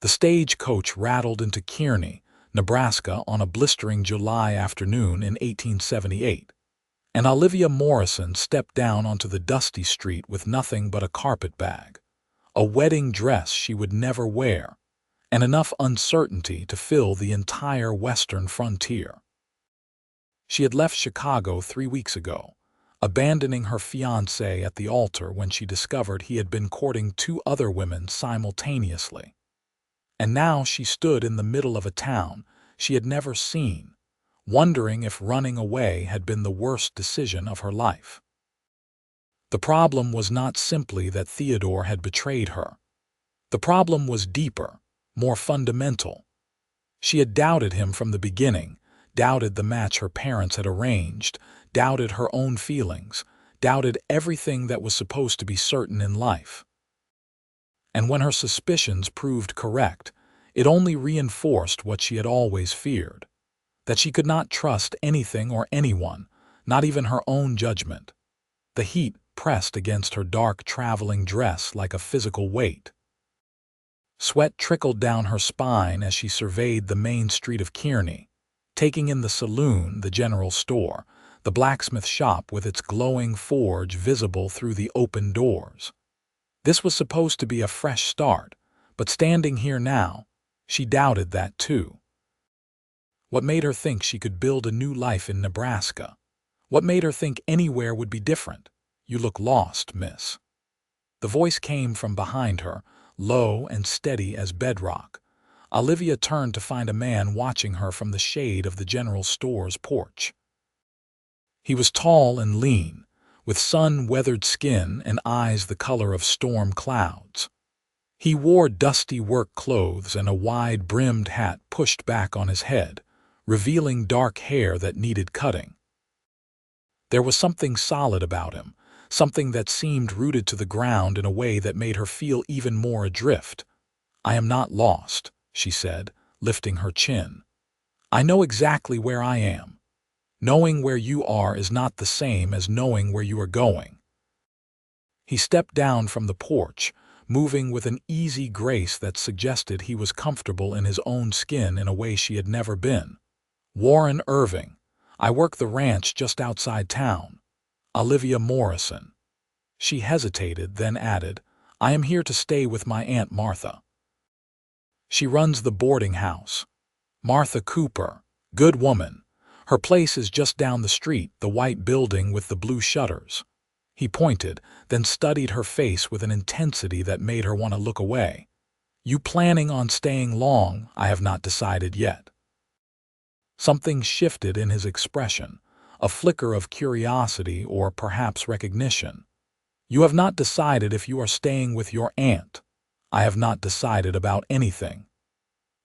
The stagecoach rattled into Kearney, Nebraska on a blistering July afternoon in 1878, and Olivia Morrison stepped down onto the dusty street with nothing but a carpetbag, a wedding dress she would never wear, and enough uncertainty to fill the entire western frontier. She had left Chicago 3 weeks ago, abandoning her fiancé at the altar when she discovered he had been courting 2 other women simultaneously. And now she stood in the middle of a town she had never seen, wondering if running away had been the worst decision of her life. The problem was not simply that Theodore had betrayed her. The problem was deeper, more fundamental. She had doubted him from the beginning, doubted the match her parents had arranged, doubted her own feelings, doubted everything that was supposed to be certain in life. And when her suspicions proved correct, it only reinforced what she had always feared, that she could not trust anything or anyone, not even her own judgment. The heat pressed against her dark traveling dress like a physical weight. Sweat trickled down her spine as she surveyed the main street of Kearney, taking in the saloon, the general store, the blacksmith shop with its glowing forge visible through the open doors. This was supposed to be a fresh start, but standing here now, she doubted that too. What made her think she could build a new life in Nebraska? What made her think anywhere would be different? "You look lost, miss." The voice came from behind her, low and steady as bedrock. Olivia turned to find a man watching her from the shade of the general store's porch. He was tall and lean, with sun-weathered skin and eyes the color of storm clouds. He wore dusty work clothes and a wide-brimmed hat pushed back on his head, revealing dark hair that needed cutting. There was something solid about him, something that seemed rooted to the ground in a way that made her feel even more adrift. "I am not lost," she said, lifting her chin. "I know exactly where I am. Knowing where you are is not the same as knowing where you are going." He stepped down from the porch, moving with an easy grace that suggested he was comfortable in his own skin in a way she had never been. "Warren Irving. I work the ranch just outside town. Olivia Morrison." She hesitated, then added, "I am here to stay with my Aunt Martha. She runs the boarding house. Martha Cooper. Good woman. Her place is just down the street, the white building with the blue shutters." He pointed, then studied her face with an intensity that made her want to look away. "You planning on staying long?" "I have not decided yet." Something shifted in his expression, a flicker of curiosity or perhaps recognition. "You have not decided if you are staying with your aunt?" "I have not decided about anything."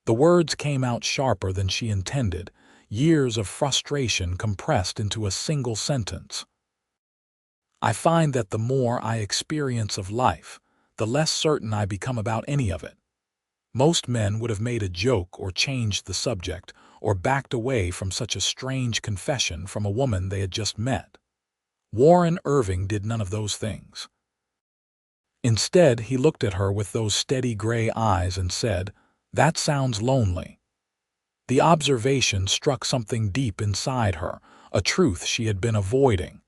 The words came out sharper than she intended, years of frustration compressed into a single sentence. "I find that the more I experience of life, the less certain I become about any of it." Most men would have made a joke or changed the subject or backed away from such a strange confession from a woman they had just met. Warren Irving did none of those things. Instead, he looked at her with those steady gray eyes and said, "That sounds lonely." The observation struck something deep inside her, a truth she had been avoiding.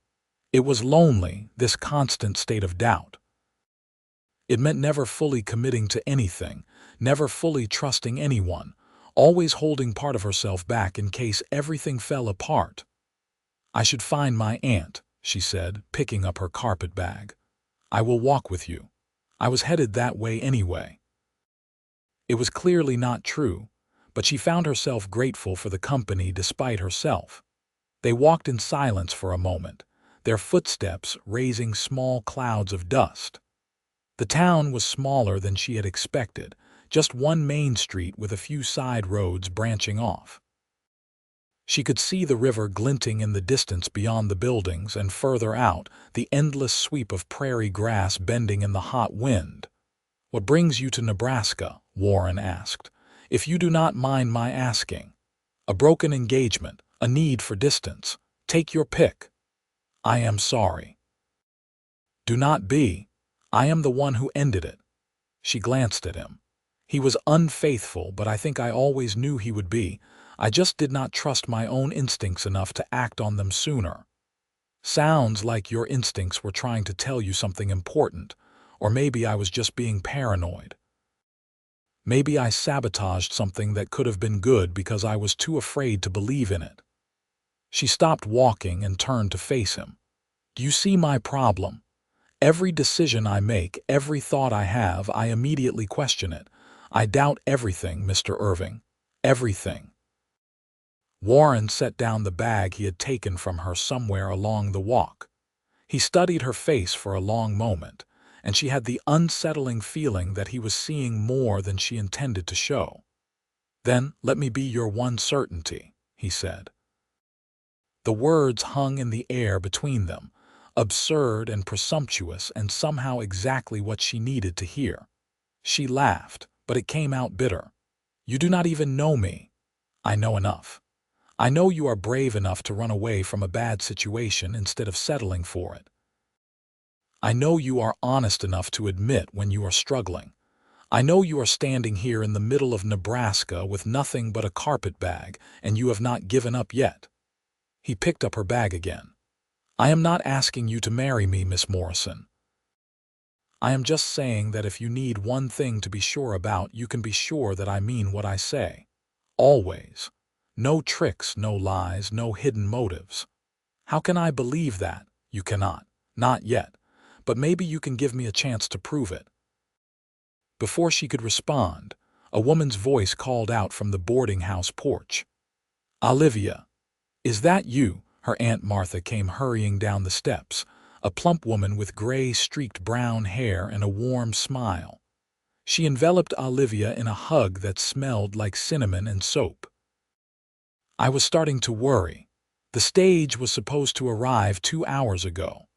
It was lonely, this constant state of doubt. It meant never fully committing to anything, never fully trusting anyone, always holding part of herself back in case everything fell apart. "I should find my aunt," she said, picking up her carpetbag. "I will walk with you. I was headed that way anyway." It was clearly not true, but she found herself grateful for the company despite herself. They walked in silence for a moment, their footsteps raising small clouds of dust. The town was smaller than she had expected, just one main street with a few side roads branching off. She could see the river glinting in the distance beyond the buildings, and further out, the endless sweep of prairie grass bending in the hot wind. "What brings you to Nebraska?" Warren asked. "If you do not mind my asking." "A broken engagement, a need for distance. Take your pick." "I am sorry." "Do not be. I am the one who ended it." She glanced at him. He was unfaithful, but I think I always knew he would be. I just did not trust my own instincts enough to act on them sooner. Sounds like your instincts were trying to tell you something important, or maybe I was just being paranoid. Maybe I sabotaged something that could have been good because I was too afraid to believe in it. She stopped walking and turned to face him. Do you see my problem? Every decision I make, every thought I have, I immediately question it. I doubt everything, Mr. Irving. Everything. Warren set down the bag he had taken from her somewhere along the walk. He studied her face for a long moment, and she had the unsettling feeling that he was seeing more than she intended to show. Then, let me be your one certainty, he said. The words hung in the air between them, absurd and presumptuous and somehow exactly what she needed to hear. She laughed, but it came out bitter. You do not even know me. I know enough. I know you are brave enough to run away from a bad situation instead of settling for it. I know you are honest enough to admit when you are struggling. I know you are standing here in the middle of Nebraska with nothing but a carpet bag, and you have not given up yet. He picked up her bag again. I am not asking you to marry me, Miss Morrison. I am just saying that if you need one thing to be sure about, you can be sure that I mean what I say. Always. No tricks, no lies, no hidden motives. How can I believe that? You cannot. Not yet. But maybe you can give me a chance to prove it. Before she could respond, a woman's voice called out from the boarding house porch. Olivia, is that you? Her Aunt Martha came hurrying down the steps, a plump woman with gray streaked brown hair and a warm smile. She enveloped Olivia in a hug that smelled like cinnamon and soap. I was starting to worry. The stage was supposed to arrive 2 hours ago.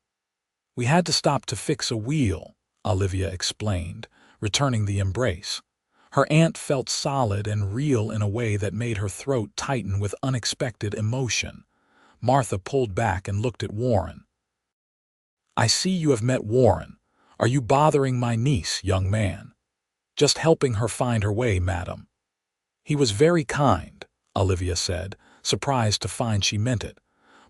We had to stop to fix a wheel, Olivia explained, returning the embrace. Her aunt felt solid and real in a way that made her throat tighten with unexpected emotion. Martha pulled back and looked at Warren. I see you have met Warren. Are you bothering my niece, young man? Just helping her find her way, madam. He was very kind, Olivia said, surprised to find she meant it.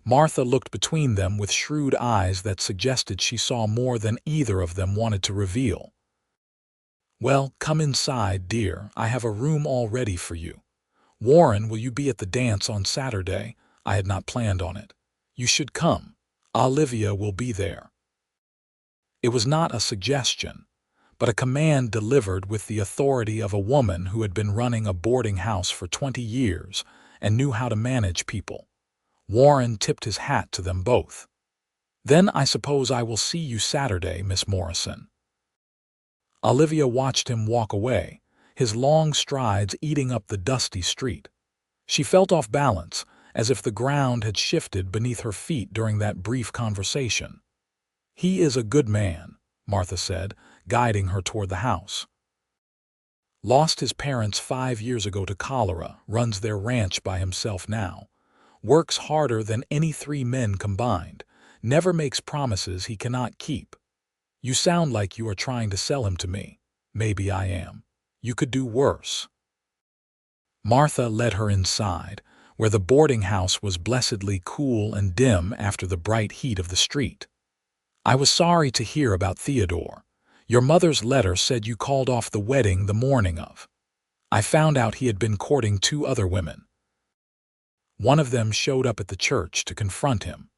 Martha looked between them with shrewd eyes that suggested she saw more than either of them wanted to reveal. Well, come inside, dear. I have a room all ready for you. Warren, will you be at the dance on Saturday? I had not planned on it. You should come. Olivia will be there. It was not a suggestion, but a command delivered with the authority of a woman who had been running a boarding house for 20 years and knew how to manage people. Warren tipped his hat to them both. Then I suppose I will see you Saturday, Miss Morrison. Olivia watched him walk away, his long strides eating up the dusty street. She felt off balance, as if the ground had shifted beneath her feet during that brief conversation. He is a good man, Martha said, guiding her toward the house. Lost his parents 5 years ago to cholera, runs their ranch by himself now. Works harder than any 3 men combined, never makes promises he cannot keep. You sound like you are trying to sell him to me. Maybe I am. You could do worse. Martha led her inside, where the boarding house was blessedly cool and dim after the bright heat of the street. I was sorry to hear about Theodore. Your mother's letter said you called off the wedding the morning of. I found out he had been courting 2 other women. One of them showed up at the church to confront him.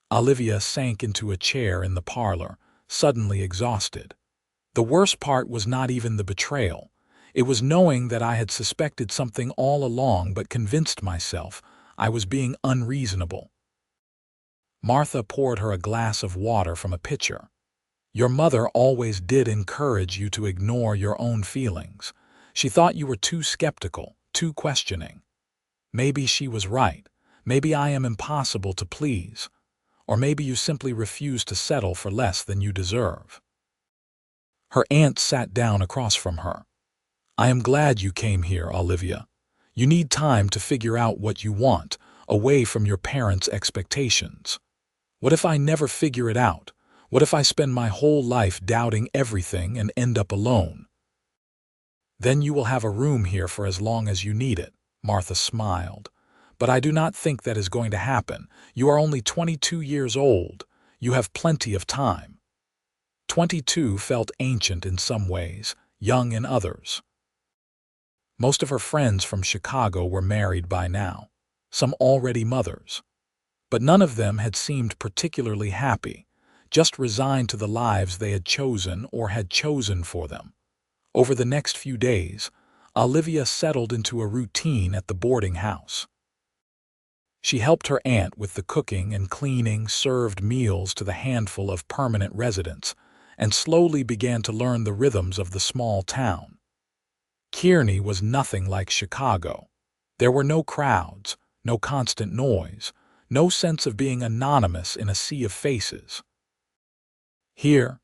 Olivia sank into a chair in the parlor, suddenly exhausted. The worst part was not even the betrayal. It was knowing that I had suspected something all along but convinced myself I was being unreasonable. Martha poured her a glass of water from a pitcher. Your mother always did encourage you to ignore your own feelings. She thought you were too skeptical, too questioning. Maybe she was right. Maybe I am impossible to please. Or maybe you simply refuse to settle for less than you deserve. Her aunt sat down across from her. I am glad you came here, Olivia. You need time to figure out what you want, away from your parents' expectations. What if I never figure it out? What if I spend my whole life doubting everything and end up alone? Then you will have a room here for as long as you need it, Martha smiled. But I do not think that is going to happen. You are only 22 years old. You have plenty of time. 22 felt ancient in some ways, young in others. Most of her friends from Chicago were married by now, some already mothers. But none of them had seemed particularly happy, just resigned to the lives they had chosen or had chosen for them. Over the next few days, Olivia settled into a routine at the boarding house. She helped her aunt with the cooking and cleaning, served meals to the handful of permanent residents, and slowly began to learn the rhythms of the small town. Kearney was nothing like Chicago. There were no crowds, no constant noise, no sense of being anonymous in a sea of faces. Here,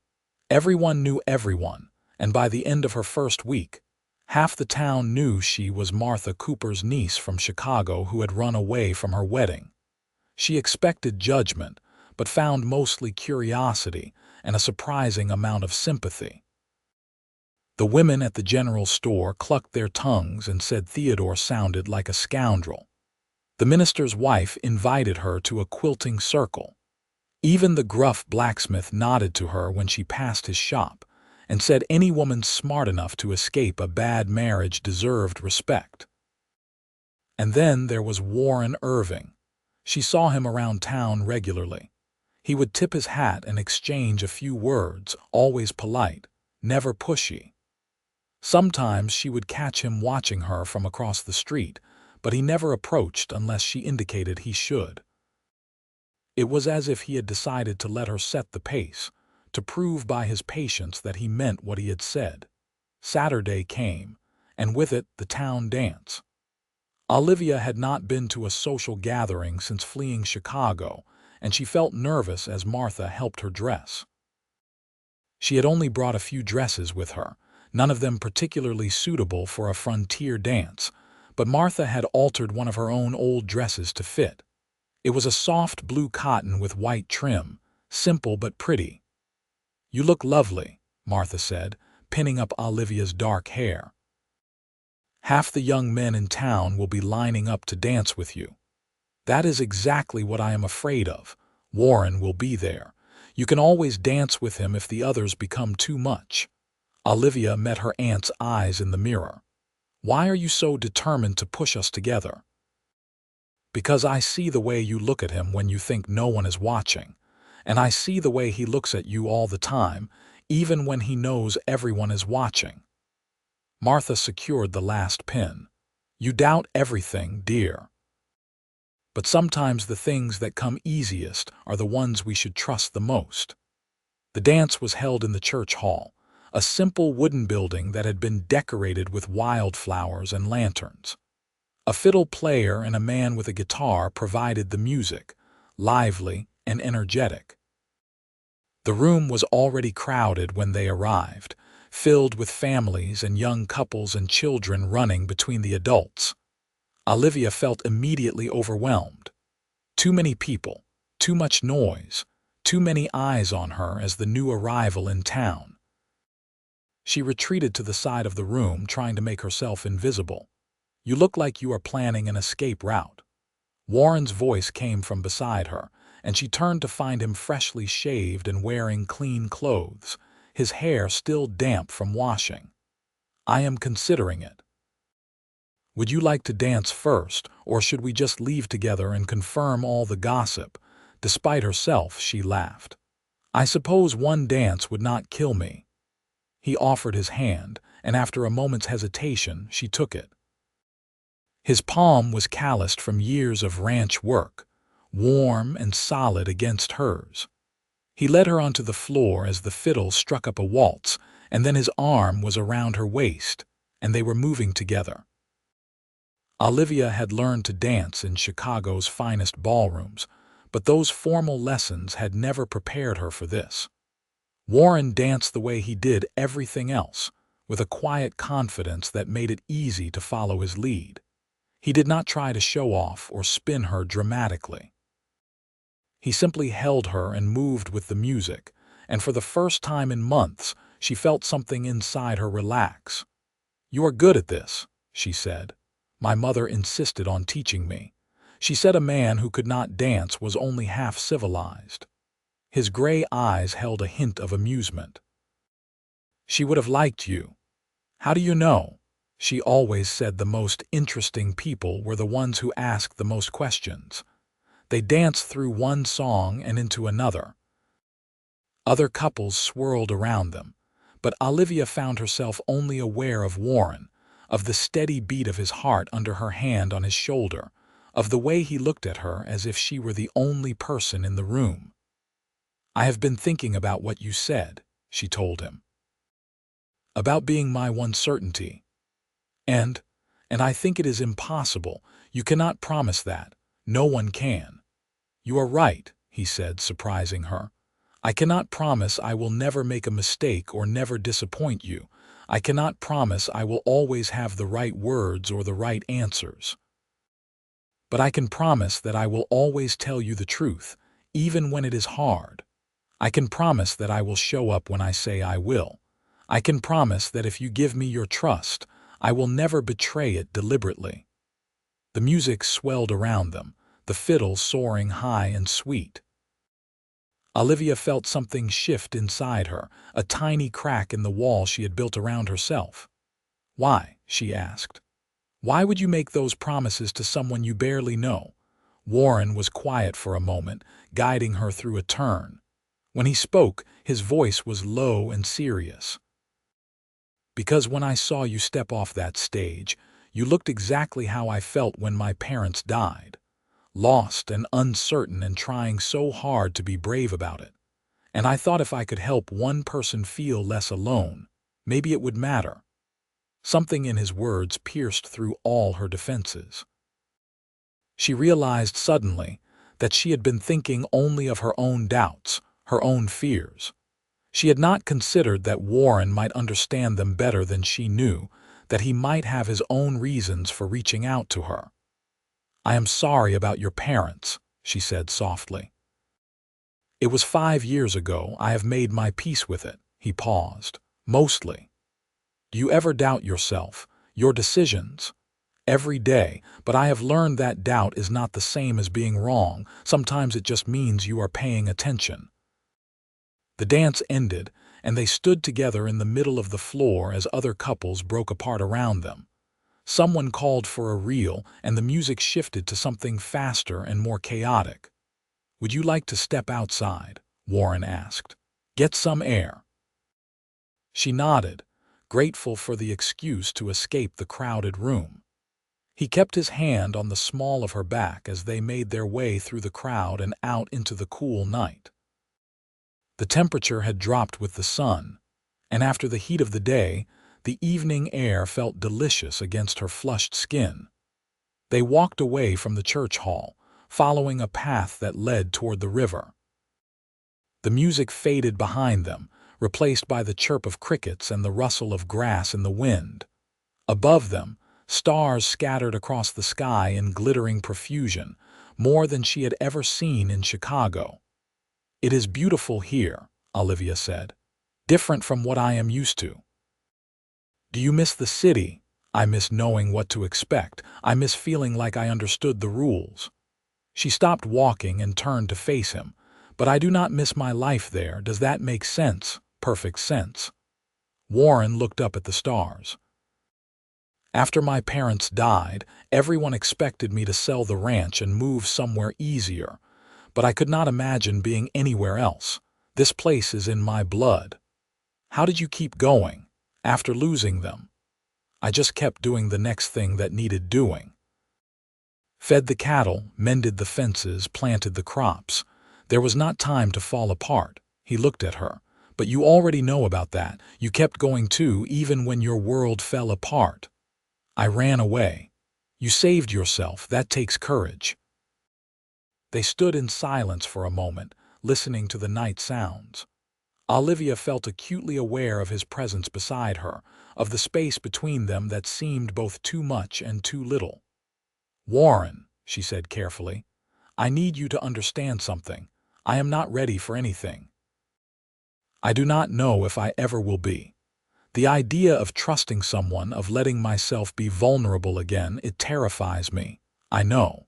everyone knew everyone, and by the end of her first week, half the town knew she was Martha Cooper's niece from Chicago who had run away from her wedding. She expected judgment, but found mostly curiosity and a surprising amount of sympathy. The women at the general store clucked their tongues and said Theodore sounded like a scoundrel. The minister's wife invited her to a quilting circle. Even the gruff blacksmith nodded to her when she passed his shop and said any woman smart enough to escape a bad marriage deserved respect. And then there was Warren Irving. She saw him around town regularly. He would tip his hat and exchange a few words, always polite, never pushy. Sometimes she would catch him watching her from across the street, but he never approached unless she indicated he should. It was as if he had decided to let her set the pace, to prove by his patience that he meant what he had said. Saturday came, and with it the town dance. Olivia had not been to a social gathering since fleeing Chicago, and she felt nervous as Martha helped her dress. She had only brought a few dresses with her, none of them particularly suitable for a frontier dance, but Martha had altered one of her own old dresses to fit. It was a soft blue cotton with white trim, simple but pretty. "You look lovely," Martha said, pinning up Olivia's dark hair. "Half the young men in town will be lining up to dance with you." "That is exactly what I am afraid of. Warren will be there. You can always dance with him if the others become too much." Olivia met her aunt's eyes in the mirror. "Why are you so determined to push us together?" "Because I see the way you look at him when you think no one is watching, and I see the way he looks at you all the time, even when he knows everyone is watching." Martha secured the last pin. "You doubt everything, dear. But sometimes the things that come easiest are the ones we should trust the most." The dance was held in the church hall, a simple wooden building that had been decorated with wildflowers and lanterns. A fiddle player and a man with a guitar provided the music, lively and energetic. The room was already crowded when they arrived, filled with families and young couples and children running between the adults. Olivia felt immediately overwhelmed. Too many people, too much noise, too many eyes on her as the new arrival in town. She retreated to the side of the room, trying to make herself invisible. "You look like you are planning an escape route." Warren's voice came from beside her, and she turned to find him freshly shaved and wearing clean clothes, his hair still damp from washing. "I am considering it. Would you like to dance first, or should we just leave together and confirm all the gossip?" Despite herself, she laughed. "I suppose one dance would not kill me." He offered his hand, and after a moment's hesitation, she took it. His palm was calloused from years of ranch work, warm and solid against hers. He led her onto the floor as the fiddle struck up a waltz, and then his arm was around her waist, and they were moving together. Olivia had learned to dance in Chicago's finest ballrooms, but those formal lessons had never prepared her for this. Warren danced the way he did everything else, with a quiet confidence that made it easy to follow his lead. He did not try to show off or spin her dramatically. He simply held her and moved with the music, and for the first time in months, she felt something inside her relax. "You are good at this," she said. "My mother insisted on teaching me. She said a man who could not dance was only half civilized." His gray eyes held a hint of amusement. "She would have liked you." "How do you know?" "She always said the most interesting people were the ones who asked the most questions. They danced through one song and into another." Other couples swirled around them, but Olivia found herself only aware of Warren, of the steady beat of his heart under her hand on his shoulder, of the way he looked at her as if she were the only person in the room. "I have been thinking about what you said," she told him. "About being my one certainty. And I think it is impossible. You cannot promise that. No one can." "You are right," he said, surprising her. "I cannot promise I will never make a mistake or never disappoint you. I cannot promise I will always have the right words or the right answers. But I can promise that I will always tell you the truth, even when it is hard. I can promise that I will show up when I say I will. I can promise that if you give me your trust, I will never betray it deliberately." The music swelled around them, the fiddle soaring high and sweet. Olivia felt something shift inside her, a tiny crack in the wall she had built around herself. "Why?" she asked. "Why would you make those promises to someone you barely know?" Warren was quiet for a moment, guiding her through a turn. When he spoke, his voice was low and serious. "Because when I saw you step off that stage, you looked exactly how I felt when my parents died. Lost and uncertain and trying so hard to be brave about it. And I thought if I could help one person feel less alone, maybe it would matter." Something in his words pierced through all her defenses. She realized suddenly that she had been thinking only of her own doubts, her own fears. She had not considered that Warren might understand them better than she knew, that he might have his own reasons for reaching out to her. "I am sorry about your parents," she said softly. "It was 5 years ago. I have made my peace with it." He paused. "Mostly. Do you ever doubt yourself, your decisions?" "Every day, but I have learned that doubt is not the same as being wrong. Sometimes it just means you are paying attention." The dance ended, and they stood together in the middle of the floor as other couples broke apart around them. Someone called for a reel, and the music shifted to something faster and more chaotic. "Would you like to step outside?" Warren asked. "Get some air." She nodded, grateful for the excuse to escape the crowded room. He kept his hand on the small of her back as they made their way through the crowd and out into the cool night. The temperature had dropped with the sun, and after the heat of the day, the evening air felt delicious against her flushed skin. They walked away from the church hall, following a path that led toward the river. The music faded behind them, replaced by the chirp of crickets and the rustle of grass in the wind. Above them, stars scattered across the sky in glittering profusion, more than she had ever seen in Chicago. "It is beautiful here," Olivia said. "Different from what I am used to." "Do you miss the city?" "I miss knowing what to expect. I miss feeling like I understood the rules." She stopped walking and turned to face him. "But I do not miss my life there. Does that make sense?" "Perfect sense." Warren looked up at the stars. "After my parents died, everyone expected me to sell the ranch and move somewhere easier. But I could not imagine being anywhere else. This place is in my blood." "How did you keep going after losing them?" "I just kept doing the next thing that needed doing. Fed the cattle, mended the fences, planted the crops. There was not time to fall apart." He looked at her. "But you already know about that. You kept going too, even when your world fell apart." "I ran away." "You saved yourself. That takes courage." They stood in silence for a moment, listening to the night sounds. Olivia felt acutely aware of his presence beside her, of the space between them that seemed both too much and too little. "Warren," she said carefully, "I need you to understand something. I am not ready for anything. I do not know if I ever will be. The idea of trusting someone, of letting myself be vulnerable again, it terrifies me. I know.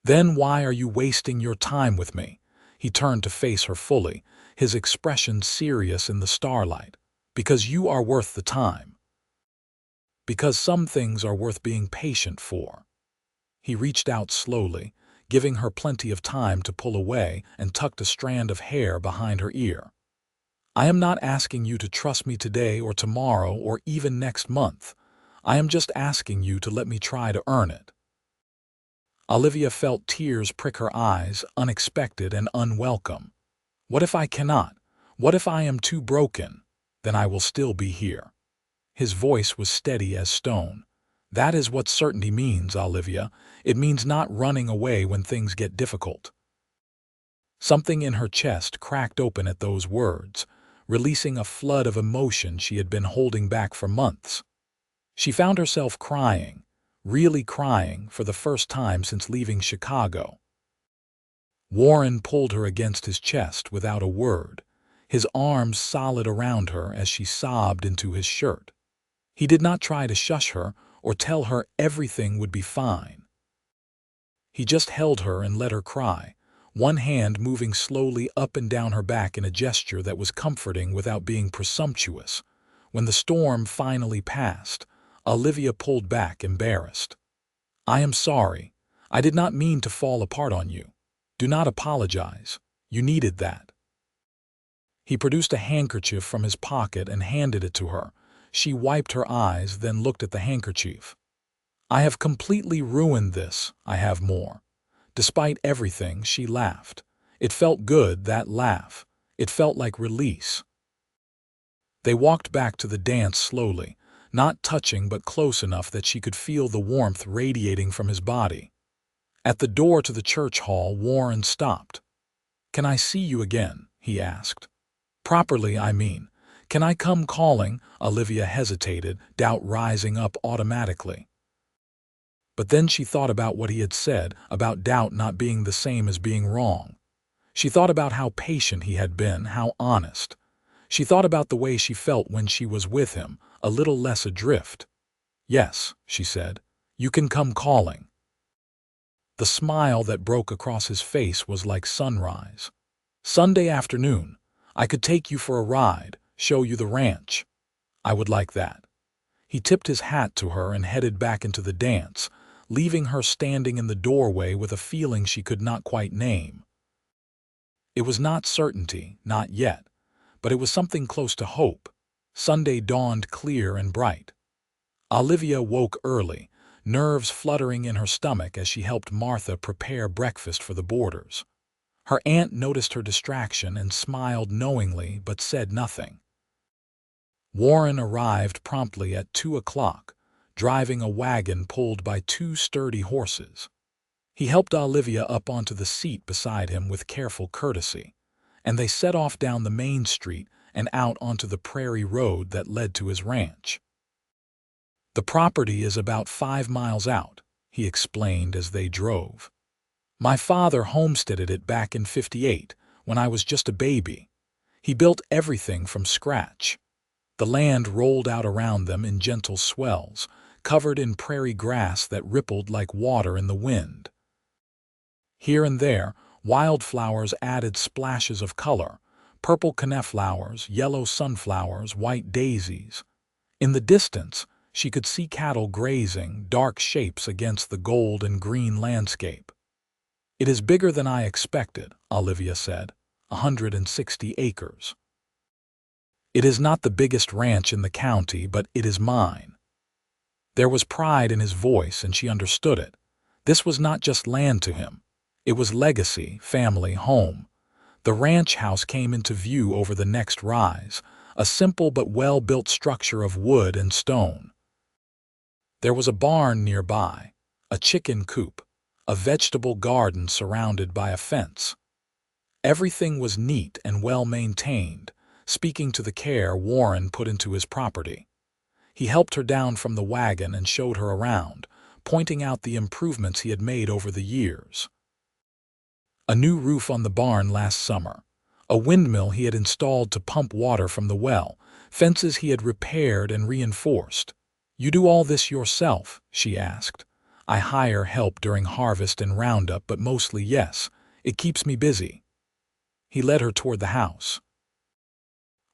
Then why are you wasting your time with me? He turned to face her fully, his expression serious in the starlight. Because you are worth the time. Because some things are worth being patient for. He reached out slowly, giving her plenty of time to pull away, and tucked a strand of hair behind her ear. I am not asking you to trust me today or tomorrow or even next month. I am just asking you to let me try to earn it. Olivia felt tears prick her eyes, unexpected and unwelcome. What if I cannot? What if I am too broken? Then I will still be here. His voice was steady as stone. That is what certainty means, Olivia. It means not running away when things get difficult. Something in her chest cracked open at those words, releasing a flood of emotion she had been holding back for months. She found herself crying, really crying, for the first time since leaving Chicago. Warren pulled her against his chest without a word, his arms solid around her as she sobbed into his shirt. He did not try to shush her or tell her everything would be fine. He just held her and let her cry, one hand moving slowly up and down her back in a gesture that was comforting without being presumptuous. When the storm finally passed, Olivia pulled back, embarrassed. I am sorry. I did not mean to fall apart on you. Do not apologize. You needed that. He produced a handkerchief from his pocket and handed it to her. She wiped her eyes, then looked at the handkerchief. I have completely ruined this. I have more. Despite everything, she laughed. It felt good, that laugh. It felt like release. They walked back to the dance slowly, not touching but close enough that she could feel the warmth radiating from his body. At the door to the church hall, Warren stopped. Can I see you again? He asked. Properly, I mean. Can I come calling? Olivia hesitated, doubt rising up automatically. But then she thought about what he had said, about doubt not being the same as being wrong. She thought about how patient he had been, how honest. She thought about the way she felt when she was with him, a little less adrift. Yes, she said, you can come calling. The smile that broke across his face was like sunrise. Sunday afternoon. I could take you for a ride, show you the ranch. I would like that. He tipped his hat to her and headed back into the dance, leaving her standing in the doorway with a feeling she could not quite name. It was not certainty, not yet, but it was something close to hope. Sunday dawned clear and bright. Olivia woke early, nerves fluttering in her stomach as she helped Martha prepare breakfast for the boarders. Her aunt noticed her distraction and smiled knowingly but said nothing. Warren arrived promptly at 2 o'clock, driving a wagon pulled by 2 sturdy horses. He helped Olivia up onto the seat beside him with careful courtesy, and they set off down the main street and out onto the prairie road that led to his ranch. The property is about 5 miles out, he explained as they drove. My father homesteaded it back in '58, when I was just a baby. He built everything from scratch. The land rolled out around them in gentle swells, covered in prairie grass that rippled like water in the wind. Here and there, wildflowers added splashes of color, purple coneflowers, yellow sunflowers, white daisies. In the distance, she could see cattle grazing, dark shapes against the gold and green landscape. It is bigger than I expected, Olivia said, 160 acres. It is not the biggest ranch in the county, but it is mine. There was pride in his voice, and she understood it. This was not just land to him. It was legacy, family, home. The ranch house came into view over the next rise, a simple but well-built structure of wood and stone. There was a barn nearby, a chicken coop, a vegetable garden surrounded by a fence. Everything was neat and well-maintained, speaking to the care Warren put into his property. He helped her down from the wagon and showed her around, pointing out the improvements he had made over the years. A new roof on the barn last summer, a windmill he had installed to pump water from the well, fences he had repaired and reinforced. "You do all this yourself?" she asked. "I hire help during harvest and roundup, but mostly yes. It keeps me busy." He led her toward the house.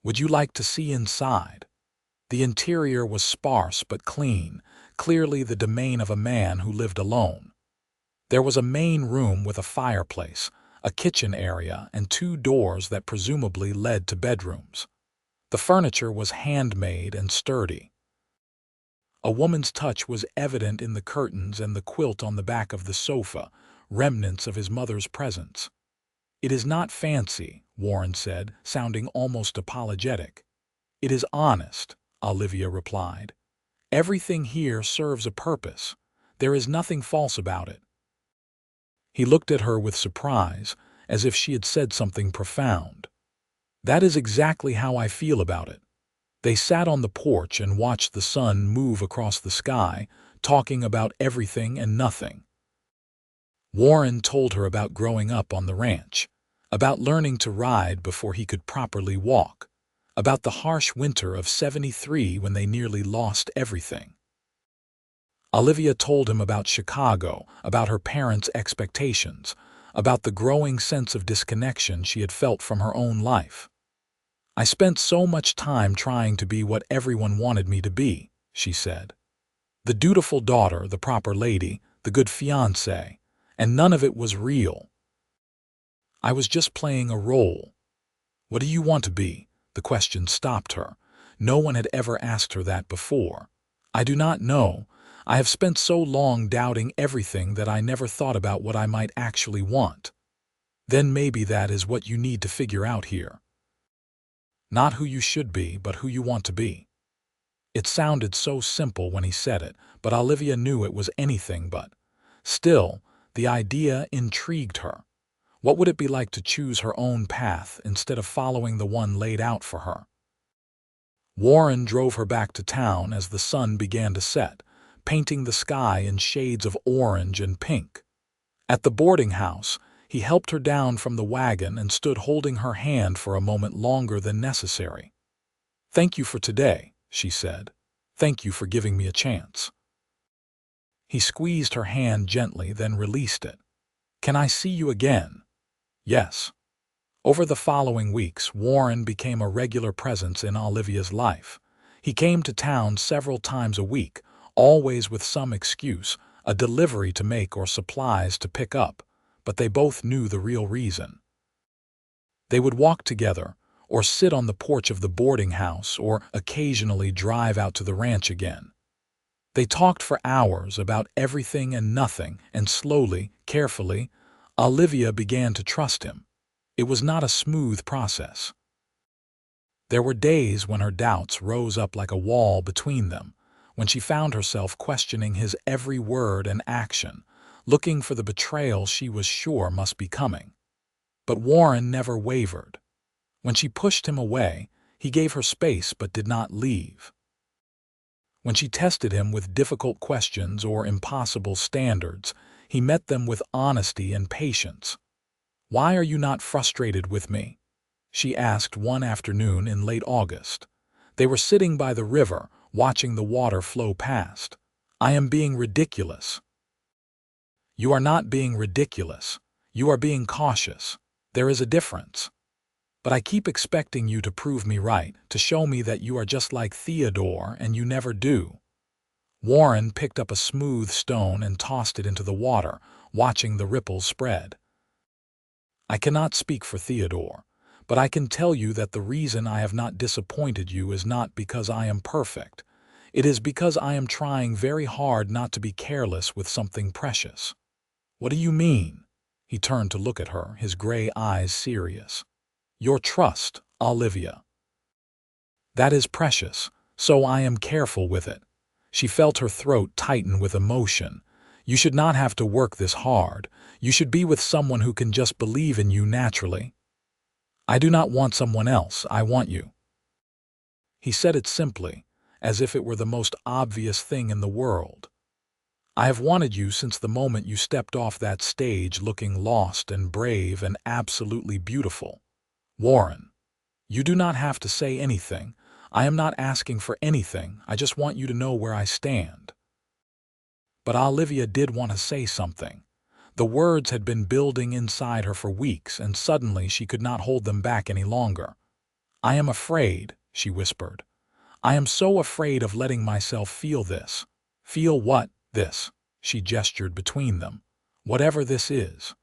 "Would you like to see inside?" The interior was sparse but clean, clearly the domain of a man who lived alone. There was a main room with a fireplace, a kitchen area, and 2 doors that presumably led to bedrooms. The furniture was handmade and sturdy. A woman's touch was evident in the curtains and the quilt on the back of the sofa, remnants of his mother's presence. "It is not fancy," Warren said, sounding almost apologetic. "It is honest," Olivia replied. "Everything here serves a purpose. There is nothing false about it." He looked at her with surprise, as if she had said something profound. "That is exactly how I feel about it." They sat on the porch and watched the sun move across the sky, talking about everything and nothing. Warren told her about growing up on the ranch, about learning to ride before he could properly walk, about the harsh winter of '73 when they nearly lost everything. Olivia told him about Chicago, about her parents' expectations, about the growing sense of disconnection she had felt from her own life. "I spent so much time trying to be what everyone wanted me to be," she said. "The dutiful daughter, the proper lady, the good fiancé, and none of it was real. I was just playing a role." "What do you want to be?" The question stopped her. No one had ever asked her that before. "I do not know. I have spent so long doubting everything that I never thought about what I might actually want." "Then maybe that is what you need to figure out here. Not who you should be, but who you want to be." It sounded so simple when he said it, but Olivia knew it was anything but. Still, the idea intrigued her. What would it be like to choose her own path instead of following the one laid out for her? Warren drove her back to town as the sun began to set, painting the sky in shades of orange and pink. At the boarding house, he helped her down from the wagon and stood holding her hand for a moment longer than necessary. "Thank you for today," she said. "Thank you for giving me a chance." He squeezed her hand gently, then released it. "Can I see you again?" "Yes." Over the following weeks, Warren became a regular presence in Olivia's life. He came to town several times a week, always with some excuse, a delivery to make or supplies to pick up, but they both knew the real reason. They would walk together, or sit on the porch of the boarding house, or occasionally drive out to the ranch again. They talked for hours about everything and nothing, and slowly, carefully, Olivia began to trust him. It was not a smooth process. There were days when her doubts rose up like a wall between them, when she found herself questioning his every word and action, looking for the betrayal she was sure must be coming. But Warren never wavered. When she pushed him away, he gave her space but did not leave. When she tested him with difficult questions or impossible standards, he met them with honesty and patience. "Why are you not frustrated with me?" she asked one afternoon in late August. They were sitting by the river, watching the water flow past. "I am being ridiculous." "You are not being ridiculous. You are being cautious. There is a difference. But I keep expecting you to prove me right, to show me that you are just like Theodore, and you never do." Warren picked up a smooth stone and tossed it into the water, watching the ripples spread. "I cannot speak for Theodore, but I can tell you that the reason I have not disappointed you is not because I am perfect. It is because I am trying very hard not to be careless with something precious." "What do you mean?" He turned to look at her, his gray eyes serious. "Your trust, Olivia. That is precious, so I am careful with it." She felt her throat tighten with emotion. "You should not have to work this hard. You should be with someone who can just believe in you naturally." "I do not want someone else, I want you." He said it simply, as if it were the most obvious thing in the world. "I have wanted you since the moment you stepped off that stage looking lost and brave and absolutely beautiful. Warren, you do not have to say anything. I am not asking for anything, I just want you to know where I stand." But Olivia did want to say something. The words had been building inside her for weeks, and suddenly she could not hold them back any longer. "I am afraid," she whispered. "I am so afraid of letting myself feel this." "Feel what, this?" She gestured between them. "Whatever this is.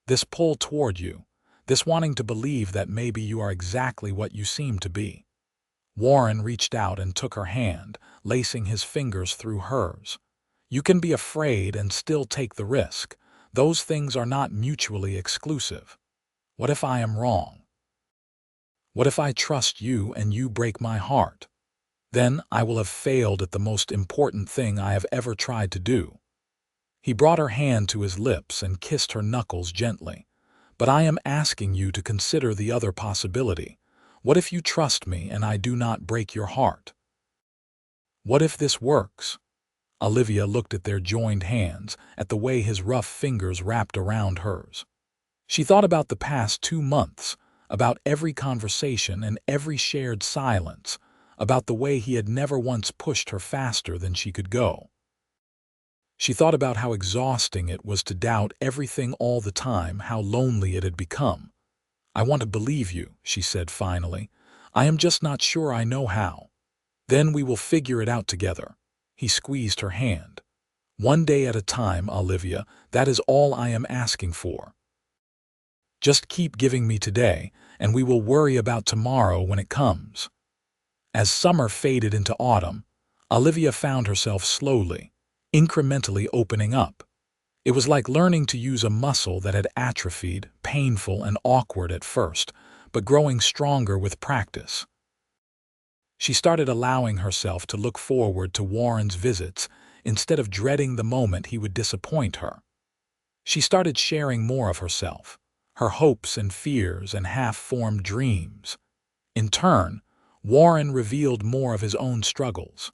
This pull toward you. This wanting to believe that maybe you are exactly what you seem to be." Warren reached out and took her hand, lacing his fingers through hers. "You can be afraid and still take the risk. Those things are not mutually exclusive. What if I am wrong? What if I trust you and you break my heart? Then I will have failed at the most important thing I have ever tried to do." He brought her hand to his lips and kissed her knuckles gently. "But I am asking you to consider the other possibility. What if you trust me and I do not break your heart? What if this works?" Olivia looked at their joined hands, at the way his rough fingers wrapped around hers. She thought about the past 2 months, about every conversation and every shared silence, about the way he had never once pushed her faster than she could go. She thought about how exhausting it was to doubt everything all the time, how lonely it had become. "I want to believe you," she said finally. "I am just not sure I know how. Then we will figure it out together." He squeezed her hand. "One day at a time, Olivia, that is all I am asking for. Just keep giving me today, and we will worry about tomorrow when it comes." As summer faded into autumn, Olivia found herself slowly, incrementally opening up. It was like learning to use a muscle that had atrophied, painful and awkward at first, but growing stronger with practice. She started allowing herself to look forward to Warren's visits instead of dreading the moment he would disappoint her. She started sharing more of herself, her hopes and fears and half-formed dreams. In turn, Warren revealed more of his own struggles.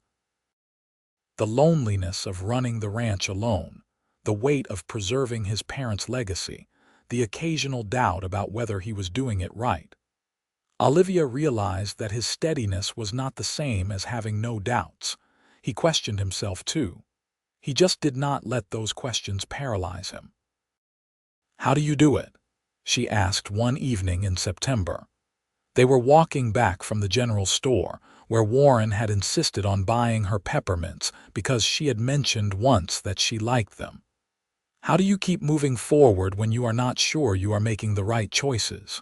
The loneliness of running the ranch alone, the weight of preserving his parents' legacy, the occasional doubt about whether he was doing it right. Olivia realized that his steadiness was not the same as having no doubts. He questioned himself too. He just did not let those questions paralyze him. "How do you do it?" she asked one evening in September. They were walking back from the general store, where Warren had insisted on buying her peppermints because she had mentioned once that she liked them. "How do you keep moving forward when you are not sure you are making the right choices?"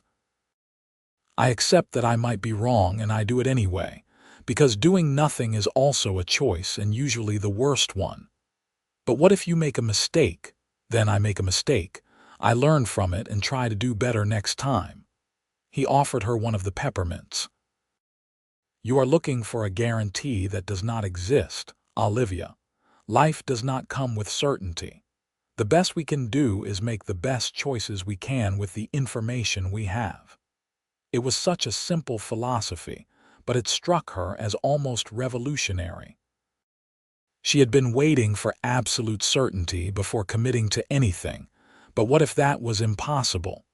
"I accept that I might be wrong and I do it anyway, because doing nothing is also a choice and usually the worst one. But what if you make a mistake? Then I make a mistake. I learn from it and try to do better next time." He offered her one of the peppermints. "You are looking for a guarantee that does not exist, Olivia. Life does not come with certainty. The best we can do is make the best choices we can with the information we have." It was such a simple philosophy, but it struck her as almost revolutionary. She had been waiting for absolute certainty before committing to anything, but what if that was impossible?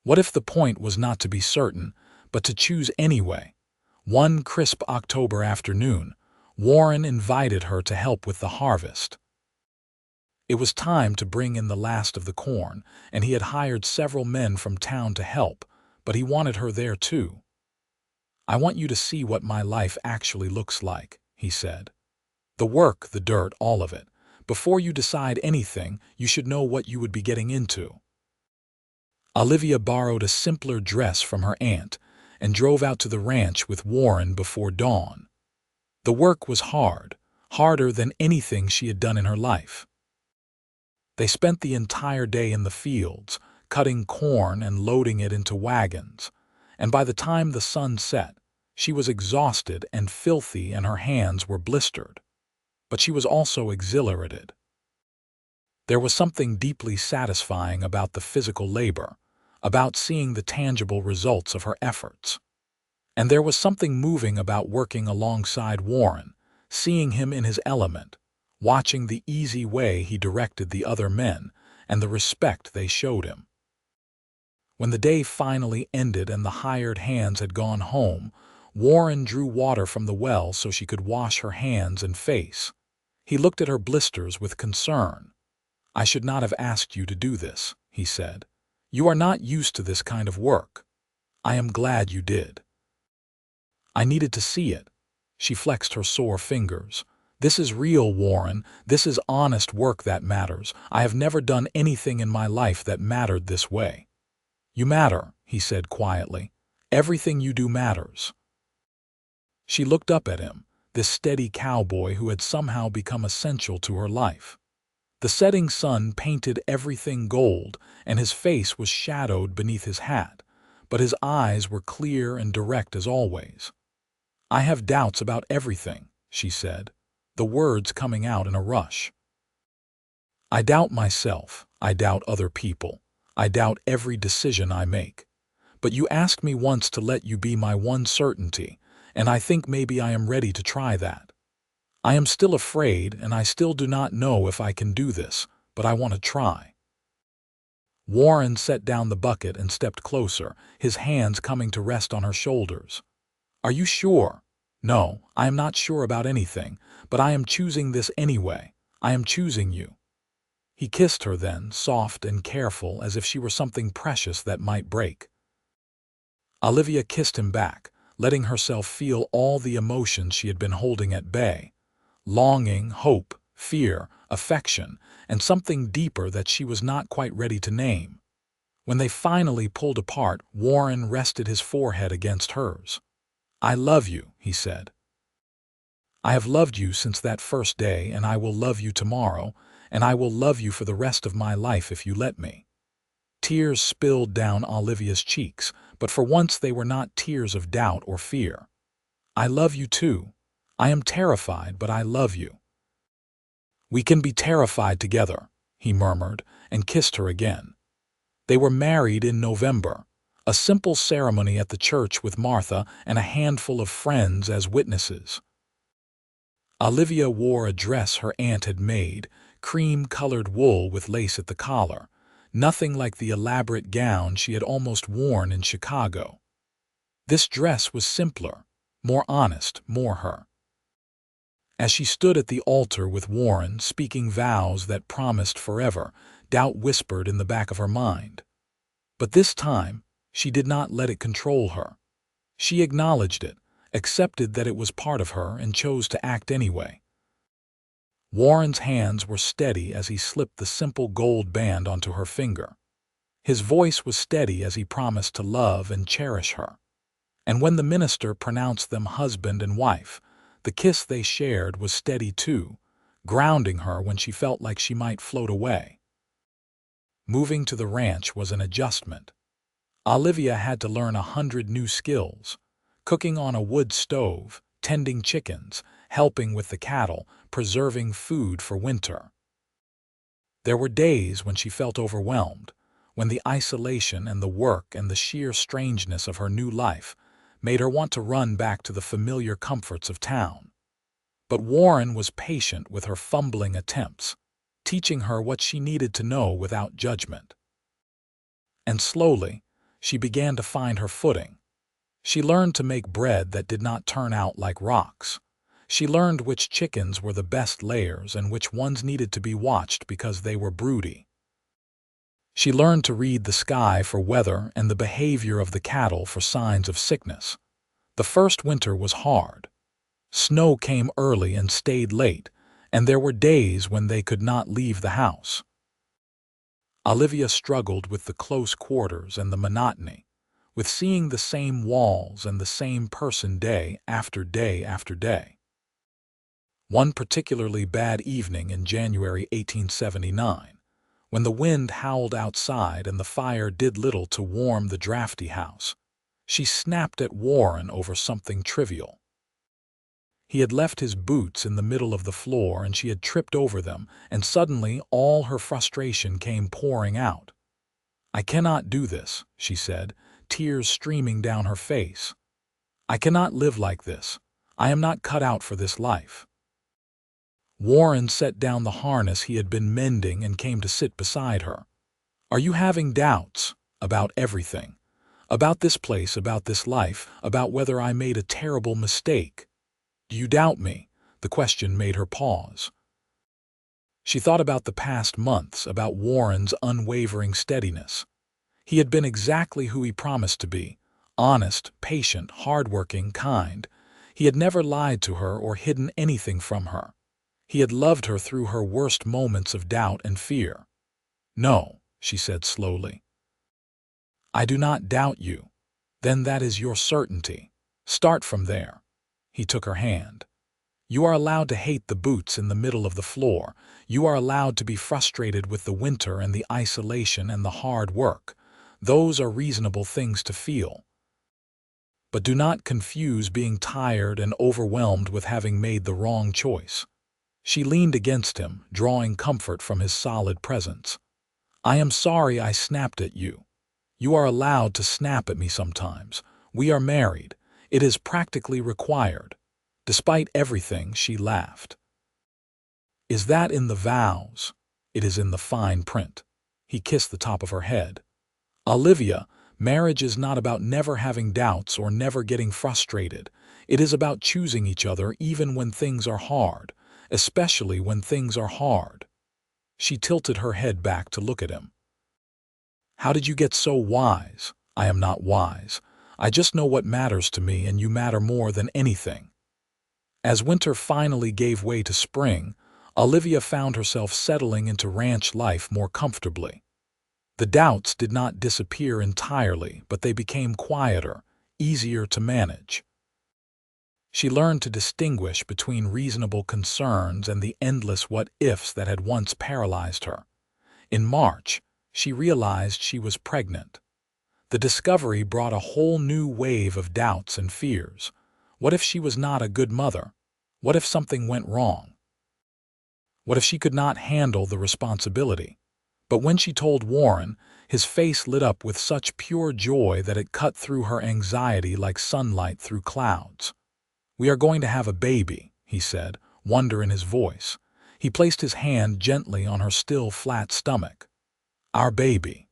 What if the point was not to be certain, but to choose anyway? One crisp October afternoon, Warren invited her to help with the harvest. It was time to bring in the last of the corn, and he had hired several men from town to help, but he wanted her there too. "I want you to see what my life actually looks like," he said. "The work, the dirt, all of it. Before you decide anything, you should know what you would be getting into." Olivia borrowed a simpler dress from her aunt and drove out to the ranch with Warren before dawn. The work was hard, harder than anything she had done in her life. They spent the entire day in the fields, cutting corn and loading it into wagons, and by the time the sun set, she was exhausted and filthy and her hands were blistered. But she was also exhilarated. There was something deeply satisfying about the physical labor, about seeing the tangible results of her efforts. And there was something moving about working alongside Warren, seeing him in his element, watching the easy way he directed the other men and the respect they showed him. When the day finally ended and the hired hands had gone home, Warren drew water from the well so she could wash her hands and face. He looked at her blisters with concern. "I should not have asked you to do this," he said. "You are not used to this kind of work. I am glad you did." "I needed to see it." She flexed her sore fingers. "This is real, Warren. This is honest work that matters. I have never done anything in my life that mattered this way." "You matter," he said quietly. "Everything you do matters." She looked up at him, this steady cowboy who had somehow become essential to her life. The setting sun painted everything gold, and his face was shadowed beneath his hat, but his eyes were clear and direct as always. "I have doubts about everything," she said, the words coming out in a rush. "I doubt myself. I doubt other people. I doubt every decision I make. But you asked me once to let you be my one certainty, and I think maybe I am ready to try that. I am still afraid, and I still do not know if I can do this, but I want to try." Warren set down the bucket and stepped closer, his hands coming to rest on her shoulders. "Are you sure?" "No, I am not sure about anything, but I am choosing this anyway. I am choosing you." He kissed her then, soft and careful, as if she were something precious that might break. Olivia kissed him back, letting herself feel all the emotions she had been holding at bay. Longing, hope, fear, affection, and something deeper that she was not quite ready to name. When they finally pulled apart, Warren rested his forehead against hers. "I love you," he said. "I have loved you since that first day, and I will love you tomorrow, and I will love you for the rest of my life if you let me." Tears spilled down Olivia's cheeks, but for once they were not tears of doubt or fear. "I love you too. I am terrified, but I love you." "We can be terrified together," he murmured, and kissed her again. They were married in November, a simple ceremony at the church with Martha and a handful of friends as witnesses. Olivia wore a dress her aunt had made, cream-colored wool with lace at the collar, nothing like the elaborate gown she had almost worn in Chicago. This dress was simpler, more honest, more her. As she stood at the altar with Warren, speaking vows that promised forever, doubt whispered in the back of her mind. But this time, she did not let it control her. She acknowledged it, accepted that it was part of her, and chose to act anyway. Warren's hands were steady as he slipped the simple gold band onto her finger. His voice was steady as he promised to love and cherish her. And when the minister pronounced them husband and wife, the kiss they shared was steady too, grounding her when she felt like she might float away. Moving to the ranch was an adjustment. Olivia had to learn 100 new skills: cooking on a wood stove, tending chickens, helping with the cattle, preserving food for winter. There were days when she felt overwhelmed, when the isolation and the work and the sheer strangeness of her new life made her want to run back to the familiar comforts of town. But Warren was patient with her fumbling attempts, teaching her what she needed to know without judgment. And slowly, she began to find her footing. She learned to make bread that did not turn out like rocks. She learned which chickens were the best layers and which ones needed to be watched because they were broody. She learned to read the sky for weather and the behavior of the cattle for signs of sickness. The first winter was hard. Snow came early and stayed late, and there were days when they could not leave the house. Olivia struggled with the close quarters and the monotony, with seeing the same walls and the same person day after day after day. One particularly bad evening in January 1879, when the wind howled outside and the fire did little to warm the drafty house, she snapped at Warren over something trivial. He had left his boots in the middle of the floor and she had tripped over them, and suddenly all her frustration came pouring out. "I cannot do this," she said, tears streaming down her face. "I cannot live like this. I am not cut out for this life." Warren set down the harness he had been mending and came to sit beside her. "Are you having doubts?" "About everything. About this place, about this life, about whether I made a terrible mistake. Do you doubt me? The question made her pause. She thought about the past months, about Warren's unwavering steadiness. He had been exactly who he promised to be: honest, patient, hardworking, kind. He had never lied to her or hidden anything from her. He had loved her through her worst moments of doubt and fear. "No," she said slowly. "I do not doubt you." "Then that is your certainty. Start from there." He took her hand. "You are allowed to hate the boots in the middle of the floor. You are allowed to be frustrated with the winter and the isolation and the hard work. Those are reasonable things to feel. But do not confuse being tired and overwhelmed with having made the wrong choice." She leaned against him, drawing comfort from his solid presence. "I am sorry I snapped at you. You are allowed to snap at me sometimes. We are married. It is practically required." Despite everything, she laughed. "Is that in the vows?" "It is in the fine print." He kissed the top of her head. "Olivia, marriage is not about never having doubts or never getting frustrated. It is about choosing each other even when things are hard, especially when things are hard." She tilted her head back to look at him. "How did you get so wise?" "I am not wise. I just know what matters to me, and you matter more than anything." As winter finally gave way to spring, Olivia found herself settling into ranch life more comfortably. The doubts did not disappear entirely, but they became quieter, easier to manage. She learned to distinguish between reasonable concerns and the endless what-ifs that had once paralyzed her. In March, she realized she was pregnant. The discovery brought a whole new wave of doubts and fears. What if she was not a good mother? What if something went wrong? What if she could not handle the responsibility? But when she told Warren, his face lit up with such pure joy that it cut through her anxiety like sunlight through clouds. "We are going to have a baby," he said, wonder in his voice. He placed his hand gently on her still flat stomach. "Our baby."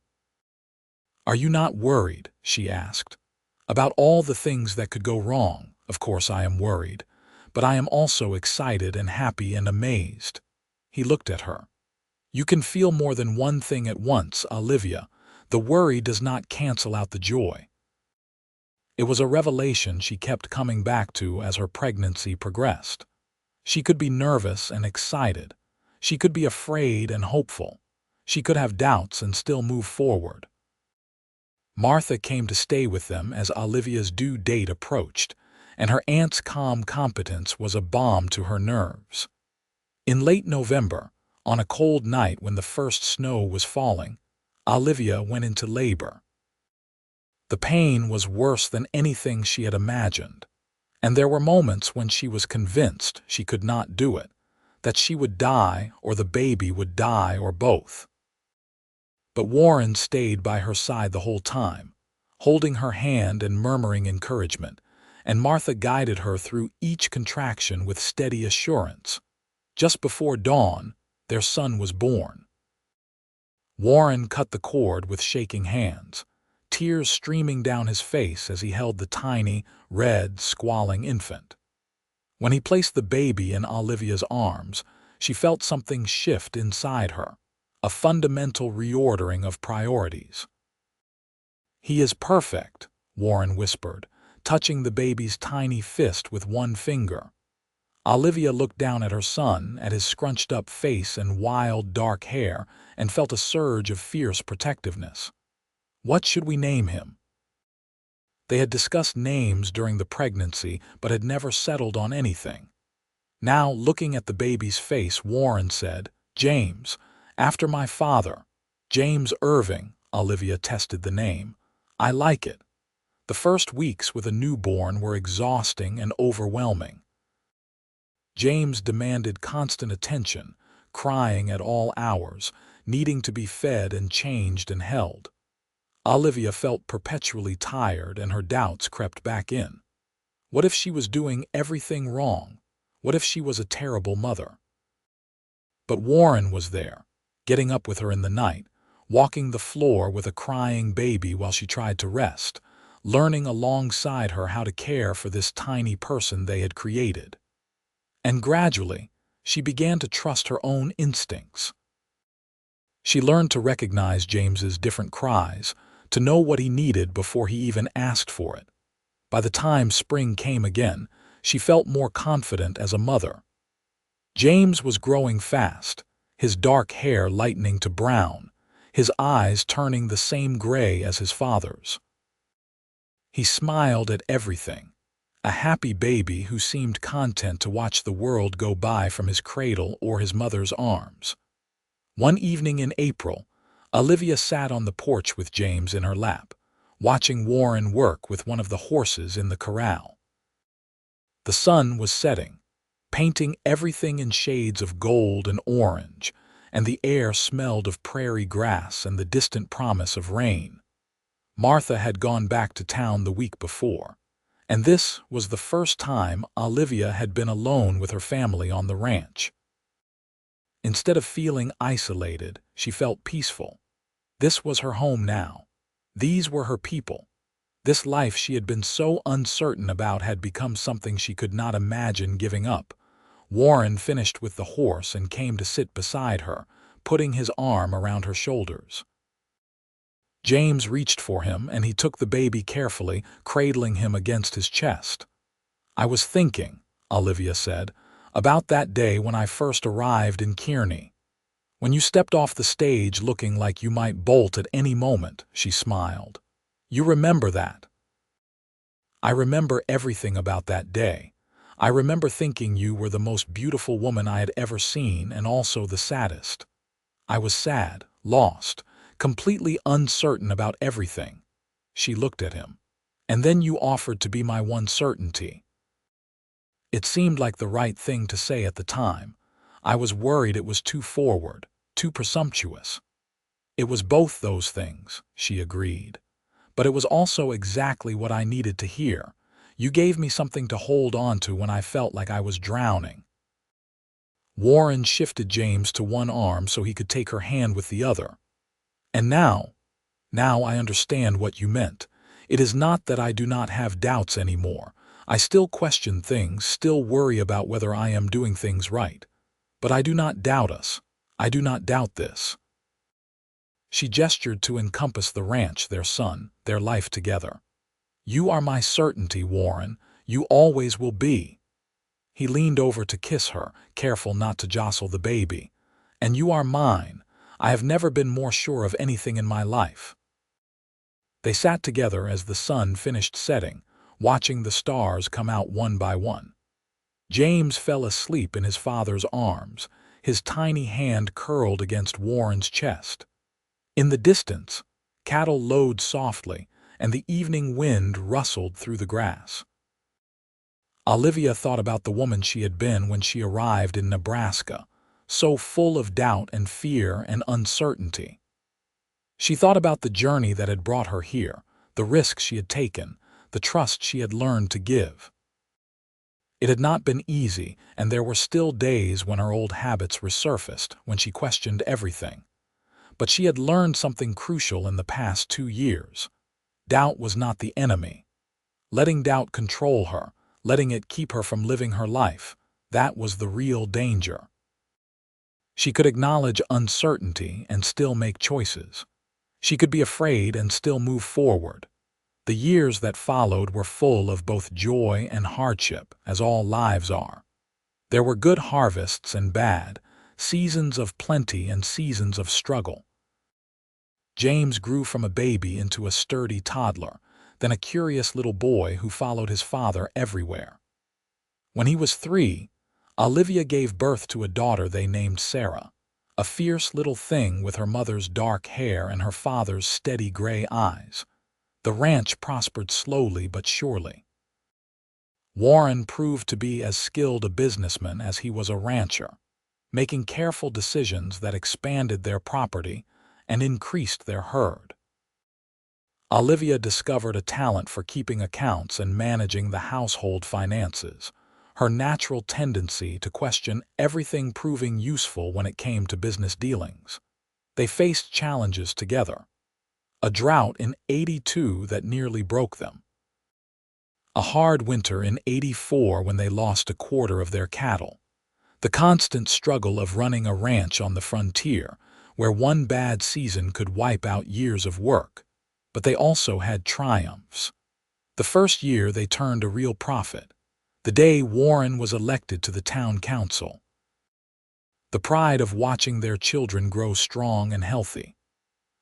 "Are you not worried?" she asked. "About all the things that could go wrong." "Of course I am worried, but I am also excited and happy and amazed." He looked at her. "You can feel more than one thing at once, Olivia. The worry does not cancel out the joy." It was a revelation she kept coming back to as her pregnancy progressed. She could be nervous and excited. She could be afraid and hopeful. She could have doubts and still move forward. Martha came to stay with them as Olivia's due date approached, and her aunt's calm competence was a balm to her nerves. In late November, on a cold night when the first snow was falling, Olivia went into labor. The pain was worse than anything she had imagined, and there were moments when she was convinced she could not do it, that she would die or the baby would die or both. But Warren stayed by her side the whole time, holding her hand and murmuring encouragement, and Martha guided her through each contraction with steady assurance. Just before dawn, their son was born. Warren cut the cord with shaking hands, tears streaming down his face as he held the tiny, red, squalling infant. When he placed the baby in Olivia's arms, she felt something shift inside her, a fundamental reordering of priorities. "He is perfect," Warren whispered, touching the baby's tiny fist with one finger. Olivia looked down at her son, at his scrunched-up face and wild, dark hair, and felt a surge of fierce protectiveness. "What should we name him?" They had discussed names during the pregnancy, but had never settled on anything. Now, looking at the baby's face, Warren said, "James, after my father." "James Irving," Olivia tested the name. "I like it." The first weeks with a newborn were exhausting and overwhelming. James demanded constant attention, crying at all hours, needing to be fed and changed and held. Olivia felt perpetually tired, and her doubts crept back in. What if she was doing everything wrong? What if she was a terrible mother? But Warren was there, getting up with her in the night, walking the floor with a crying baby while she tried to rest, learning alongside her how to care for this tiny person they had created. And gradually, she began to trust her own instincts. She learned to recognize James's different cries, to know what he needed before he even asked for it. By the time spring came again, she felt more confident as a mother. James was growing fast, his dark hair lightening to brown, his eyes turning the same gray as his father's. He smiled at everything, a happy baby who seemed content to watch the world go by from his cradle or his mother's arms. One evening in April, Olivia sat on the porch with James in her lap, watching Warren work with one of the horses in the corral. The sun was setting, painting everything in shades of gold and orange, and the air smelled of prairie grass and the distant promise of rain. Martha had gone back to town the week before, and this was the first time Olivia had been alone with her family on the ranch. Instead of feeling isolated, she felt peaceful. This was her home now. These were her people. This life she had been so uncertain about had become something she could not imagine giving up. Warren finished with the horse and came to sit beside her, putting his arm around her shoulders. James reached for him, and he took the baby carefully, cradling him against his chest. "I was thinking," Olivia said, "about that day when I first arrived in Kearney. When you stepped off the stage looking like you might bolt at any moment," she smiled. "You remember that?" "I remember everything about that day. I remember thinking you were the most beautiful woman I had ever seen and also the saddest. I was sad, lost, completely uncertain about everything." She looked at him. "And then you offered to be my one certainty." It seemed like the right thing to say at the time. I was worried it was too forward, too presumptuous. "It was both those things," she agreed. "But it was also exactly what I needed to hear. You gave me something to hold on to when I felt like I was drowning." Warren shifted James to one arm so he could take her hand with the other. "And now I understand what you meant. It is not that I do not have doubts anymore. I still question things, still worry about whether I am doing things right. But I do not doubt us. I do not doubt this." She gestured to encompass the ranch, their son, their life together. "You are my certainty, Warren. You always will be." He leaned over to kiss her, careful not to jostle the baby. "And you are mine. I have never been more sure of anything in my life." They sat together as the sun finished setting, watching the stars come out one by one. James fell asleep in his father's arms, his tiny hand curled against Warren's chest. In the distance, cattle lowed softly, and the evening wind rustled through the grass. Olivia thought about the woman she had been when she arrived in Nebraska, so full of doubt and fear and uncertainty. She thought about the journey that had brought her here, the risks she had taken, the trust she had learned to give. It had not been easy, and there were still days when her old habits resurfaced, when she questioned everything. But she had learned something crucial in the past 2 years. Doubt was not the enemy. Letting doubt control her, letting it keep her from living her life, that was the real danger. She could acknowledge uncertainty and still make choices. She could be afraid and still move forward. The years that followed were full of both joy and hardship, as all lives are. There were good harvests and bad, seasons of plenty and seasons of struggle. James grew from a baby into a sturdy toddler, then a curious little boy who followed his father everywhere. When he was 3, Olivia gave birth to a daughter they named Sarah, a fierce little thing with her mother's dark hair and her father's steady gray eyes. The ranch prospered slowly but surely. Warren proved to be as skilled a businessman as he was a rancher, making careful decisions that expanded their property and increased their herd. Olivia discovered a talent for keeping accounts and managing the household finances, her natural tendency to question everything proving useful when it came to business dealings. They faced challenges together. a drought in '82 that nearly broke them, a hard winter in '84 when they lost a quarter of their cattle, the constant struggle of running a ranch on the frontier, where one bad season could wipe out years of work. But they also had triumphs. The first year they turned a real profit, the day Warren was elected to the town council. The pride of watching their children grow strong and healthy.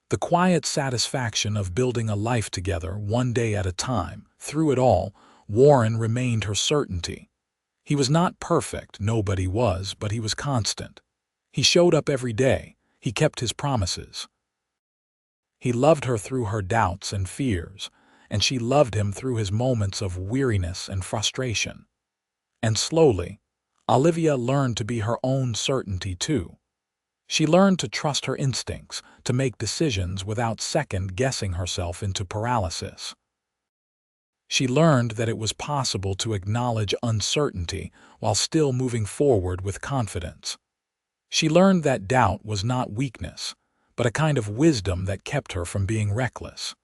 The quiet satisfaction of building a life together one day at a time. Through it all, Warren remained her certainty. He was not perfect, nobody was, but he was constant. He showed up every day. He kept his promises. He loved her through her doubts and fears, and she loved him through his moments of weariness and frustration. And slowly, Olivia learned to be her own certainty too. She learned to trust her instincts, to make decisions without second-guessing herself into paralysis. She learned that it was possible to acknowledge uncertainty while still moving forward with confidence. She learned that doubt was not weakness, but a kind of wisdom that kept her from being reckless.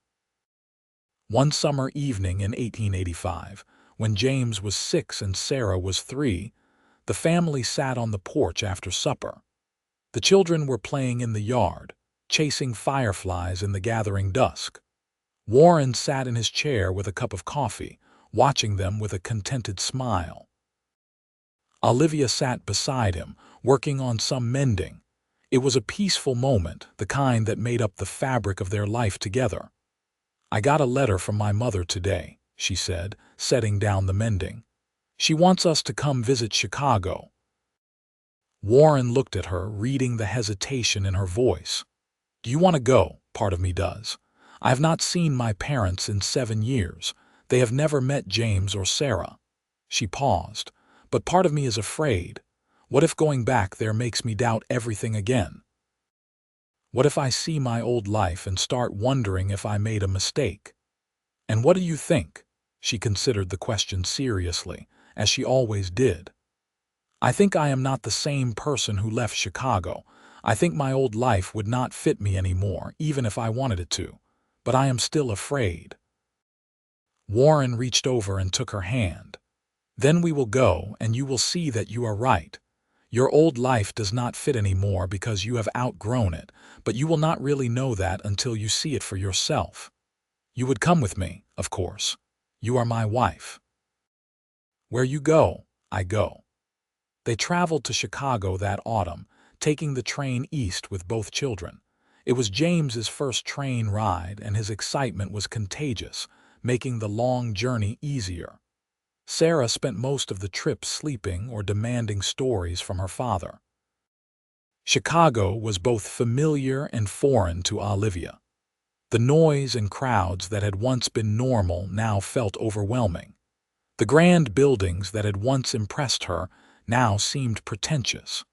One summer evening in 1885, when James was 6 and Sarah was 3, the family sat on the porch after supper. The children were playing in the yard, chasing fireflies in the gathering dusk. Warren sat in his chair with a cup of coffee, watching them with a contented smile. Olivia sat beside him, working on some mending. It was a peaceful moment, the kind that made up the fabric of their life together. "I got a letter from my mother today," she said, setting down the mending. "She wants us to come visit Chicago." Warren looked at her, reading the hesitation in her voice. "Do you want to go? Part of me does. I have not seen my parents in 7 years. They have never met James or Sarah." She paused. "But part of me is afraid. What if going back there makes me doubt everything again? What if I see my old life and start wondering if I made a mistake? And what do you think?" She considered the question seriously, as she always did. "I think I am not the same person who left Chicago. I think my old life would not fit me anymore, even if I wanted it to. But I am still afraid." Warren reached over and took her hand. "Then we will go, and you will see that you are right. Your old life does not fit anymore because you have outgrown it, but you will not really know that until you see it for yourself. You would come with me, of course. You are my wife. Where you go, I go." They traveled to Chicago that autumn, taking the train east with both children. It was James's first train ride, and his excitement was contagious, making the long journey easier. Sarah spent most of the trip sleeping or demanding stories from her father. Chicago was both familiar and foreign to Olivia. The noise and crowds that had once been normal now felt overwhelming. The grand buildings that had once impressed her now seemed pretentious.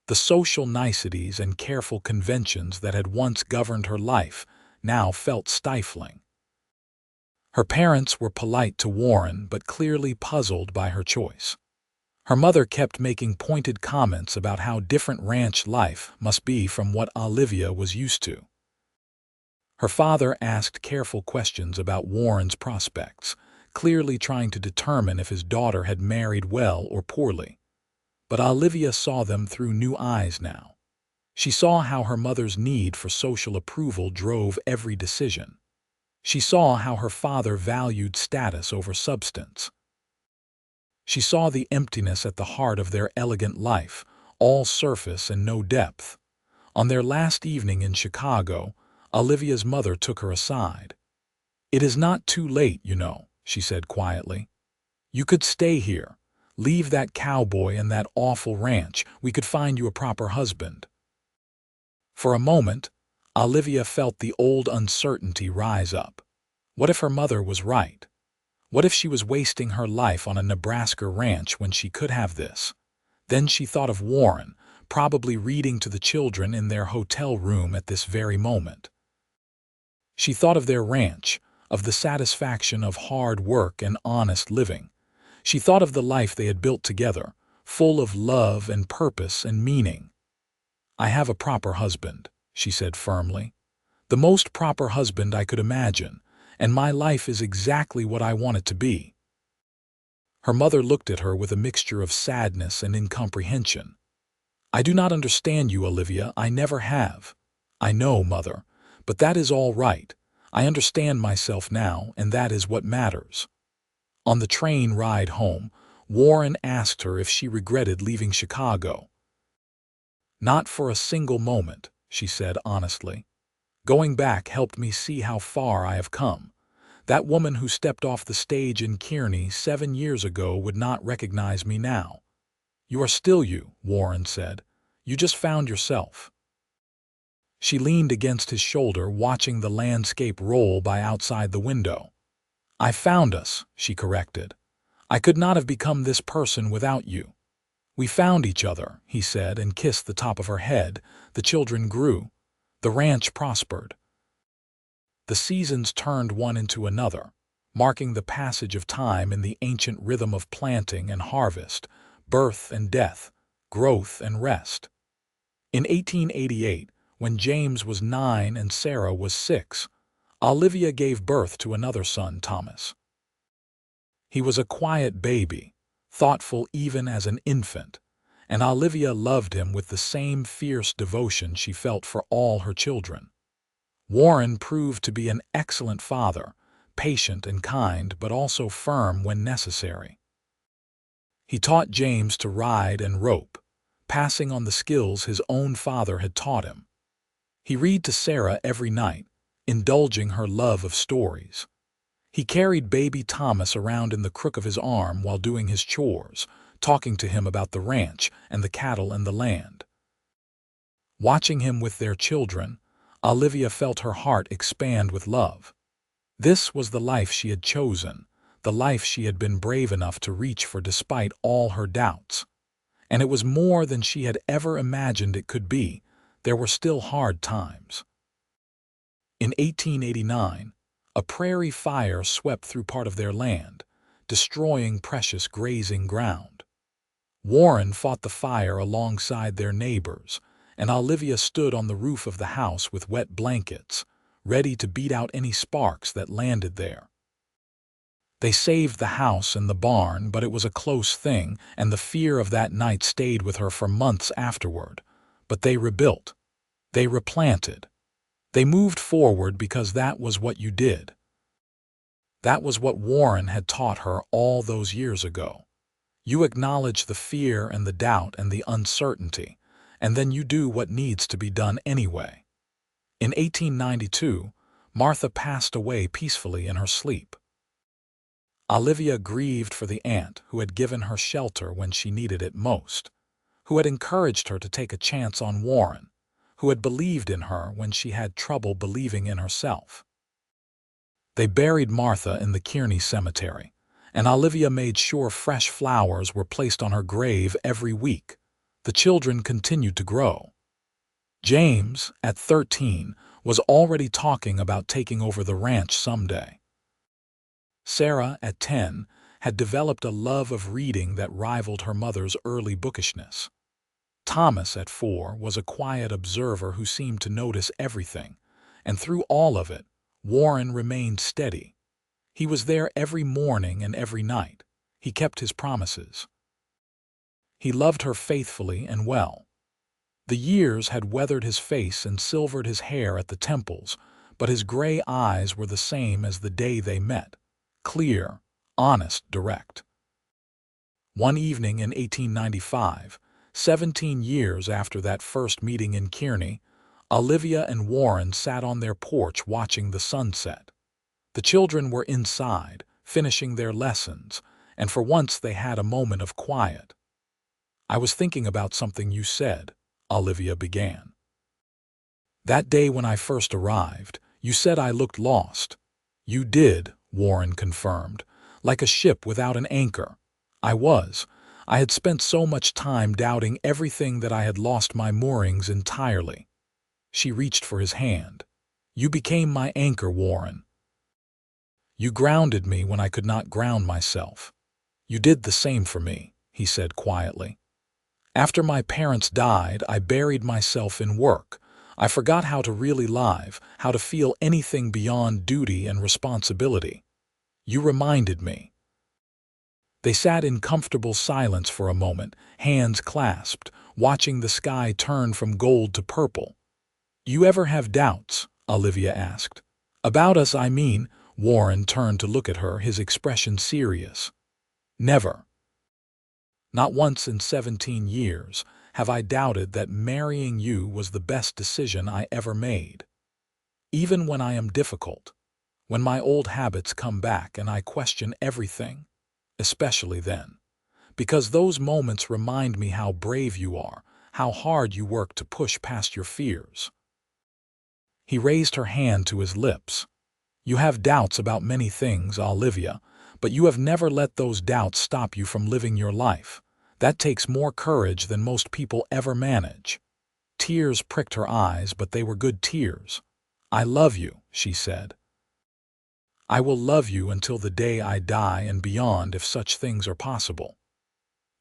The social niceties and careful conventions that had once governed her life now felt stifling. Her parents were polite to Warren, but clearly puzzled by her choice. Her mother kept making pointed comments about how different ranch life must be from what Olivia was used to. Her father asked careful questions about Warren's prospects, clearly trying to determine if his daughter had married well or poorly. But Olivia saw them through new eyes now. She saw how her mother's need for social approval drove every decision. She saw how her father valued status over substance. She saw the emptiness at the heart of their elegant life, all surface and no depth. On their last evening in Chicago, Olivia's mother took her aside. "It is not too late, you know," she said quietly. "You could stay here. Leave that cowboy and that awful ranch. We could find you a proper husband." For a moment, Olivia felt the old uncertainty rise up. What if her mother was right? What if she was wasting her life on a Nebraska ranch when she could have this? Then she thought of Warren, probably reading to the children in their hotel room at this very moment. She thought of their ranch, of the satisfaction of hard work and honest living. She thought of the life they had built together, full of love and purpose and meaning. "I have a proper husband," she said firmly. The most proper husband I could imagine, and my life is exactly what I want it to be." Her mother looked at her with a mixture of sadness and incomprehension. "I do not understand you, Olivia. I never have." "I know, Mother, but that is all right. I understand myself now, and that is what matters." On the train ride home, Warren asked her if she regretted leaving Chicago. "Not for a single moment," she said honestly. "Going back helped me see how far I have come. That woman who stepped off the stage in Kearney 7 years ago would not recognize me now." "You are still you," Warren said. "You just found yourself." She leaned against his shoulder, watching the landscape roll by outside the window. "I found us," she corrected. "I could not have become this person without you." "We found each other," he said, and kissed the top of her head. The children grew. The ranch prospered. The seasons turned one into another, marking the passage of time in the ancient rhythm of planting and harvest, birth and death, growth and rest. In 1888, when James was 9 and Sarah was 6, Olivia gave birth to another son, Thomas. He was a quiet baby, thoughtful even as an infant, and Olivia loved him with the same fierce devotion she felt for all her children. Warren proved to be an excellent father, patient and kind, but also firm when necessary. He taught James to ride and rope, passing on the skills his own father had taught him. He read to Sarah every night, indulging her love of stories. He carried baby Thomas around in the crook of his arm while doing his chores, talking to him about the ranch and the cattle and the land. Watching him with their children, Olivia felt her heart expand with love. This was the life she had chosen, the life she had been brave enough to reach for despite all her doubts. And it was more than she had ever imagined it could be. There were still hard times. In 1889, a prairie fire swept through part of their land, destroying precious grazing ground. Warren fought the fire alongside their neighbors, and Olivia stood on the roof of the house with wet blankets, ready to beat out any sparks that landed there. They saved the house and the barn, but it was a close thing, and the fear of that night stayed with her for months afterward. But they rebuilt. They replanted. They moved forward because that was what you did. That was what Warren had taught her all those years ago. You acknowledge the fear and the doubt and the uncertainty, and then you do what needs to be done anyway. In 1892, Martha passed away peacefully in her sleep. Olivia grieved for the aunt who had given her shelter when she needed it most, who had encouraged her to take a chance on Warren, who had believed in her when she had trouble believing in herself. They buried Martha in the Kearney cemetery, and Olivia made sure fresh flowers were placed on her grave every week. The children continued to grow. James, at 13, was already talking about taking over the ranch someday. Sarah, at 10, had developed a love of reading that rivaled her mother's early bookishness. Thomas, at 4, was a quiet observer who seemed to notice everything, and through all of it, Warren remained steady. He was there every morning and every night. He kept his promises. He loved her faithfully and well. The years had weathered his face and silvered his hair at the temples, but his gray eyes were the same as the day they met, clear, honest, direct. One evening in 1895, 17 years after that first meeting in Kearney, Olivia and Warren sat on their porch watching the sunset. The children were inside, finishing their lessons, and for once they had a moment of quiet. "I was thinking about something you said," Olivia began. "That day when I first arrived, you said I looked lost." "You did," Warren confirmed, "like a ship without an anchor. I was. I had spent so much time doubting everything that I had lost my moorings entirely." She reached for his hand. "You became my anchor, Warren. You grounded me when I could not ground myself." "You did the same for me," he said quietly. "After my parents died, I buried myself in work, I forgot how to really live, how to feel anything beyond duty and responsibility. You reminded me." They sat in comfortable silence for a moment, hands clasped, watching the sky turn from gold to purple. "You ever have doubts?" Olivia asked. "About us, I mean." Warren turned to look at her, his expression serious. "Never. Not once in 17 years have I doubted that marrying you was the best decision I ever made. Even when I am difficult, when my old habits come back and I question everything, especially then, because those moments remind me how brave you are, how hard you work to push past your fears." He raised her hand to his lips. "You have doubts about many things, Olivia, but you have never let those doubts stop you from living your life. That takes more courage than most people ever manage." Tears pricked her eyes, but they were good tears. "I love you," she said. "I will love you until the day I die and beyond if such things are possible."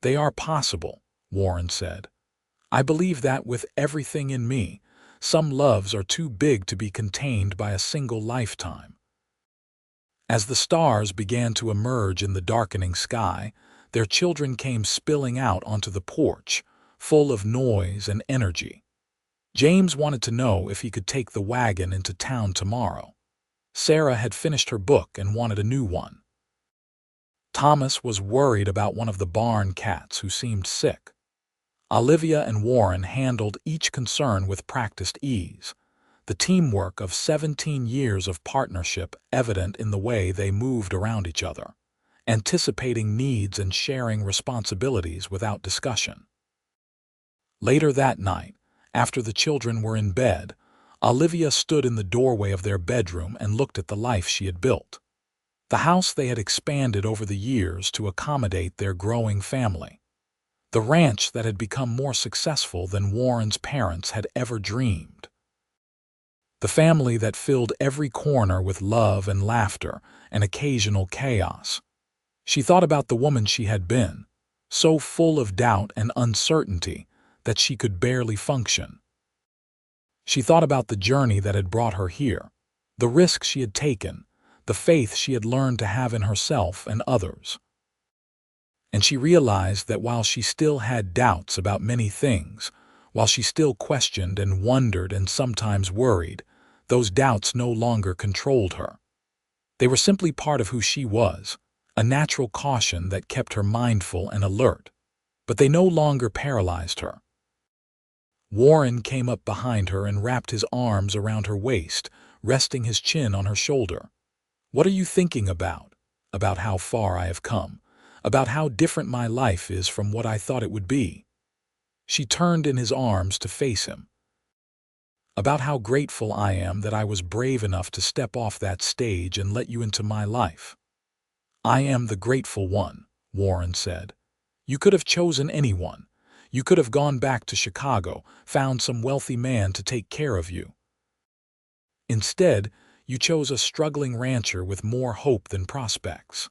"They are possible," Warren said. "I believe that with everything in me. Some loves are too big to be contained by a single lifetime." As the stars began to emerge in the darkening sky, their children came spilling out onto the porch, full of noise and energy. James wanted to know if he could take the wagon into town tomorrow. Sarah had finished her book and wanted a new one. Thomas was worried about one of the barn cats who seemed sick. Olivia and Warren handled each concern with practiced ease, the teamwork of 17 years of partnership evident in the way they moved around each other, anticipating needs and sharing responsibilities without discussion. Later that night, after the children were in bed, Olivia stood in the doorway of their bedroom and looked at the life she had built. The house they had expanded over the years to accommodate their growing family. The ranch that had become more successful than Warren's parents had ever dreamed. The family that filled every corner with love and laughter and occasional chaos. She thought about the woman she had been, so full of doubt and uncertainty that she could barely function. She thought about the journey that had brought her here, the risk she had taken, the faith she had learned to have in herself and others. And she realized that while she still had doubts about many things, while she still questioned and wondered and sometimes worried, those doubts no longer controlled her. They were simply part of who she was, a natural caution that kept her mindful and alert, but they no longer paralyzed her. Warren came up behind her and wrapped his arms around her waist, resting his chin on her shoulder. "What are you thinking about?" "About how far I have come. About how different my life is from what I thought it would be." She turned in his arms to face him. "About how grateful I am that I was brave enough to step off that stage and let you into my life." "I am the grateful one," Warren said. "You could have chosen anyone. You could have gone back to Chicago, found some wealthy man to take care of you. Instead, you chose a struggling rancher with more hope than prospects.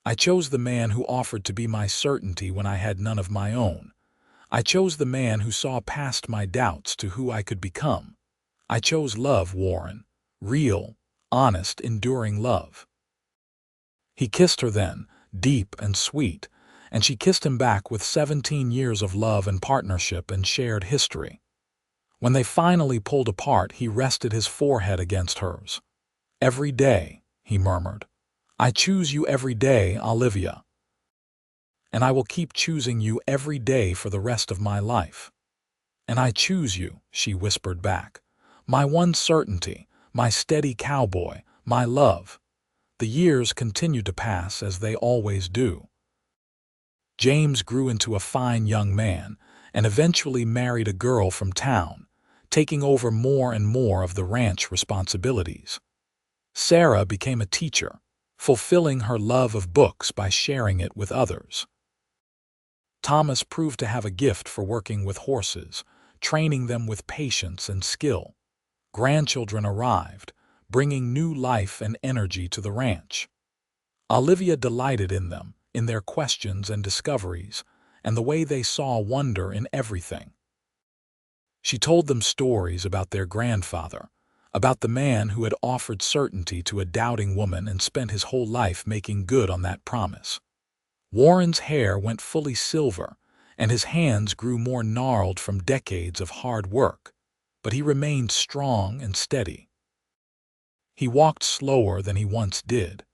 I chose the man who offered to be my certainty when I had none of my own. I chose the man who saw past my doubts to who I could become. I chose love, Warren. Real, honest, enduring love." He kissed her then, deep and sweet, and she kissed him back with 17 years of love and partnership and shared history. When they finally pulled apart, he rested his forehead against hers. "Every day," he murmured. "I choose you every day, Olivia. And I will keep choosing you every day for the rest of my life." "And I choose you," she whispered back. "My one certainty, my steady cowboy, my love." The years continued to pass as they always do. James grew into a fine young man and eventually married a girl from town, taking over more and more of the ranch responsibilities. Sarah became a teacher, fulfilling her love of books by sharing it with others. Thomas proved to have a gift for working with horses, training them with patience and skill. Grandchildren arrived, bringing new life and energy to the ranch. Olivia delighted in them, in their questions and discoveries, and the way they saw wonder in everything. She told them stories about their grandfather, about the man who had offered certainty to a doubting woman and spent his whole life making good on that promise. Warren's hair went fully silver, and his hands grew more gnarled from decades of hard work, but he remained strong and steady. He walked slower than he once did,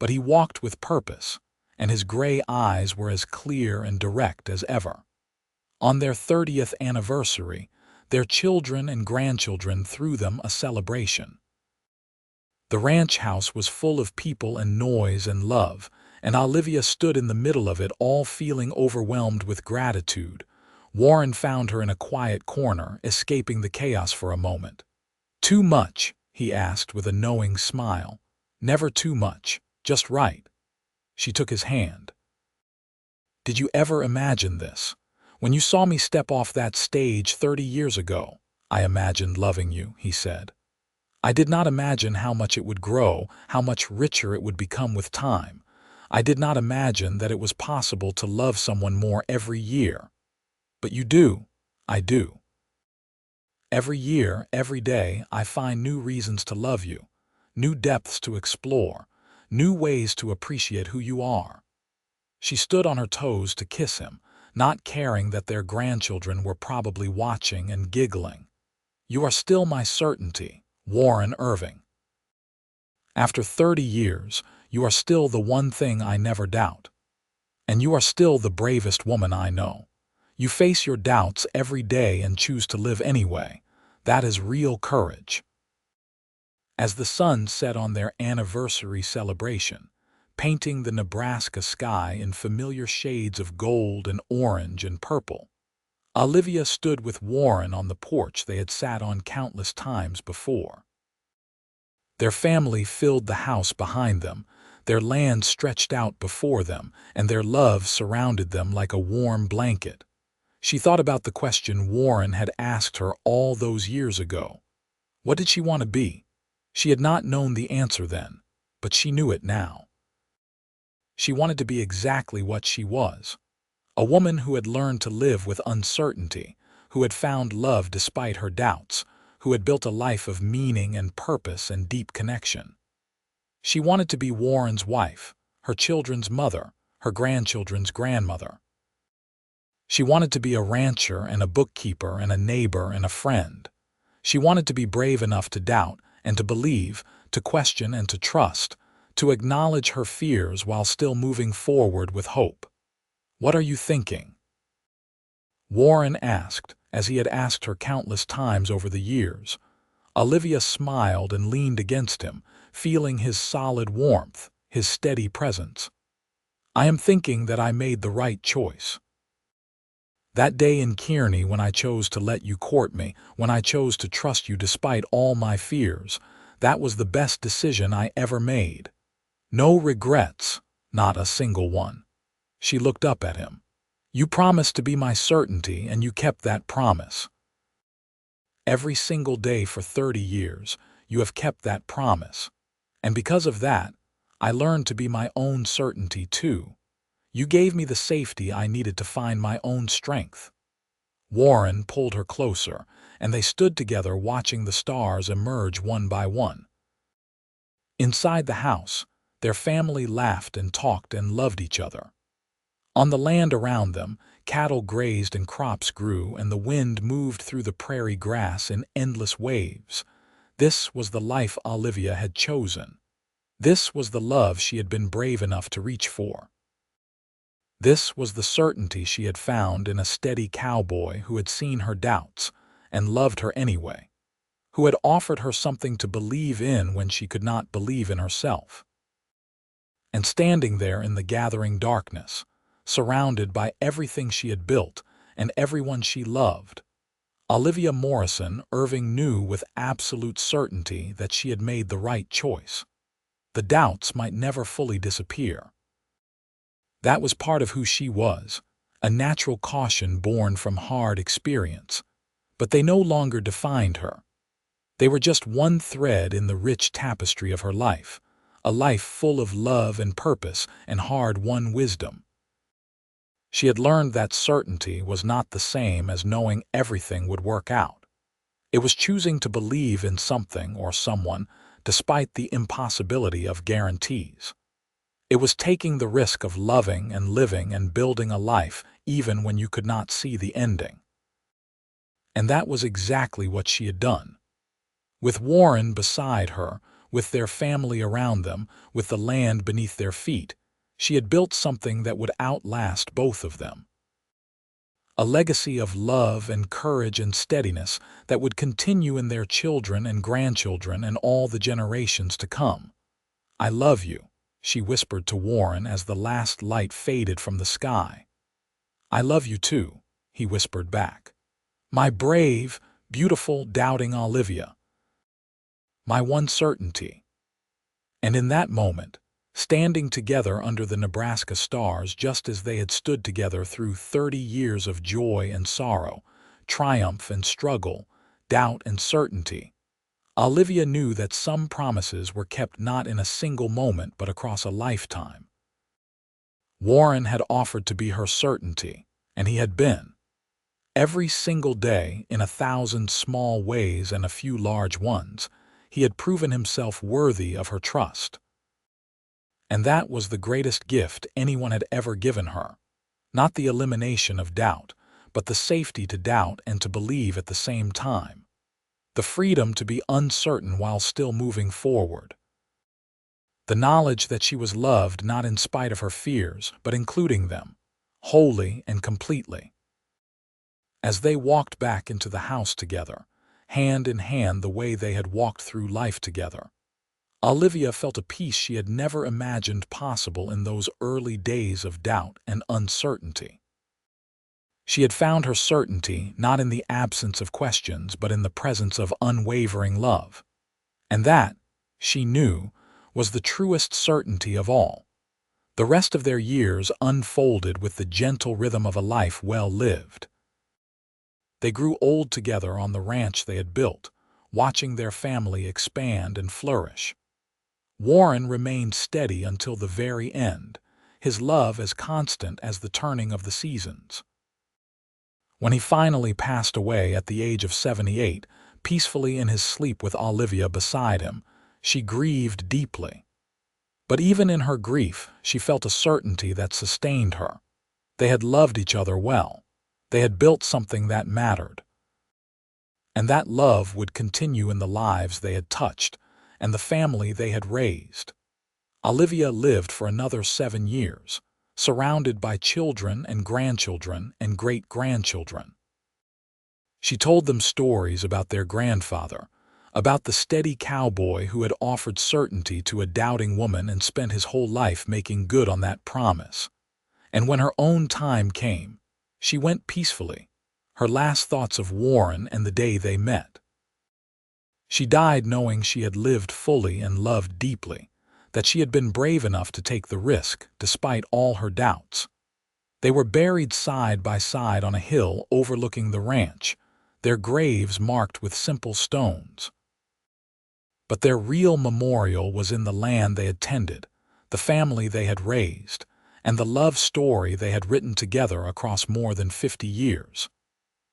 but he walked with purpose, and his gray eyes were as clear and direct as ever. On their 30th anniversary, their children and grandchildren threw them a celebration. The ranch house was full of people and noise and love, and Olivia stood in the middle of it all feeling overwhelmed with gratitude. Warren found her in a quiet corner, escaping the chaos for a moment. "Too much?" he asked with a knowing smile. "Never too much, just right." She took his hand. "Did you ever imagine this? When you saw me step off that stage 30 years ago, I imagined loving you," he said. "I did not imagine how much it would grow, how much richer it would become with time. I did not imagine that it was possible to love someone more every year. But you do. I do. Every year, every day, I find new reasons to love you, new depths to explore, new ways to appreciate who you are." She stood on her toes to kiss him, not caring that their grandchildren were probably watching and giggling. "You are still my certainty, Warren Irving. After 30 years, you are still the one thing I never doubt. And you are still the bravest woman I know. You face your doubts every day and choose to live anyway. That is real courage." As the sun set on their anniversary celebration, painting the Nebraska sky in familiar shades of gold and orange and purple, Olivia stood with Warren on the porch they had sat on countless times before. Their family filled the house behind them, their land stretched out before them, and their love surrounded them like a warm blanket. She thought about the question Warren had asked her all those years ago. What did she want to be? She had not known the answer then, but she knew it now. She wanted to be exactly what she was, a woman who had learned to live with uncertainty, who had found love despite her doubts, who had built a life of meaning and purpose and deep connection. She wanted to be Warren's wife, her children's mother, her grandchildren's grandmother. She wanted to be a rancher and a bookkeeper and a neighbor and a friend. She wanted to be brave enough to doubt and to believe, to question and to trust, to acknowledge her fears while still moving forward with hope. "What are you thinking?" Warren asked, as he had asked her countless times over the years. Olivia smiled and leaned against him, feeling his solid warmth, his steady presence. "I am thinking that I made the right choice. That day in Kearney when I chose to let you court me, when I chose to trust you despite all my fears, that was the best decision I ever made. No regrets, not a single one." She looked up at him. "You promised to be my certainty, and you kept that promise. Every single day for 30 years, you have kept that promise. And because of that, I learned to be my own certainty too. You gave me the safety I needed to find my own strength." Warren pulled her closer, and they stood together watching the stars emerge one by one. Inside the house, their family laughed and talked and loved each other. On the land around them, cattle grazed and crops grew, and the wind moved through the prairie grass in endless waves. This was the life Olivia had chosen. This was the love she had been brave enough to reach for. This was the certainty she had found in a steady cowboy who had seen her doubts and loved her anyway, who had offered her something to believe in when she could not believe in herself. And standing there in the gathering darkness, surrounded by everything she had built and everyone she loved, Olivia Morrison Irving knew with absolute certainty that she had made the right choice. The doubts might never fully disappear. That was part of who she was, a natural caution born from hard experience. But they no longer defined her. They were just one thread in the rich tapestry of her life, a life full of love and purpose and hard-won wisdom. She had learned that certainty was not the same as knowing everything would work out. It was choosing to believe in something or someone despite the impossibility of guarantees. It was taking the risk of loving and living and building a life even when you could not see the ending. And that was exactly what she had done. With Warren beside her, with their family around them, with the land beneath their feet, she had built something that would outlast both of them. A legacy of love and courage and steadiness that would continue in their children and grandchildren and all the generations to come. "I love you," she whispered to Warren as the last light faded from the sky. "I love you too," he whispered back. "My brave, beautiful, doubting Olivia. My one certainty." And in that moment, standing together under the Nebraska stars just as they had stood together through 30 years of joy and sorrow, triumph and struggle, doubt and certainty, Olivia knew that some promises were kept not in a single moment but across a lifetime. Warren had offered to be her certainty, and he had been. Every single day, in 1,000 small ways and a few large ones, he had proven himself worthy of her trust. And that was the greatest gift anyone had ever given her. Not the elimination of doubt, but the safety to doubt and to believe at the same time. The freedom to be uncertain while still moving forward. The knowledge that she was loved not in spite of her fears, but including them, wholly and completely. As they walked back into the house together, hand in hand the way they had walked through life together, Olivia felt a peace she had never imagined possible in those early days of doubt and uncertainty. She had found her certainty not in the absence of questions but in the presence of unwavering love. And that, she knew, was the truest certainty of all. The rest of their years unfolded with the gentle rhythm of a life well lived. They grew old together on the ranch they had built, watching their family expand and flourish. Warren remained steady until the very end, his love as constant as the turning of the seasons. When he finally passed away at the age of 78, peacefully in his sleep with Olivia beside him, she grieved deeply. But even in her grief, she felt a certainty that sustained her. They had loved each other well. They had built something that mattered. And that love would continue in the lives they had touched and the family they had raised. Olivia lived for another 7 years, surrounded by children and grandchildren and great-grandchildren. She told them stories about their grandfather, about the steady cowboy who had offered certainty to a doubting woman and spent his whole life making good on that promise. And when her own time came, she went peacefully, her last thoughts of Warren and the day they met. She died knowing she had lived fully and loved deeply, that she had been brave enough to take the risk despite all her doubts. They were buried side by side on a hill overlooking the ranch, their graves marked with simple stones. But their real memorial was in the land they had tended, the family they had raised, and the love story they had written together across more than 50 years.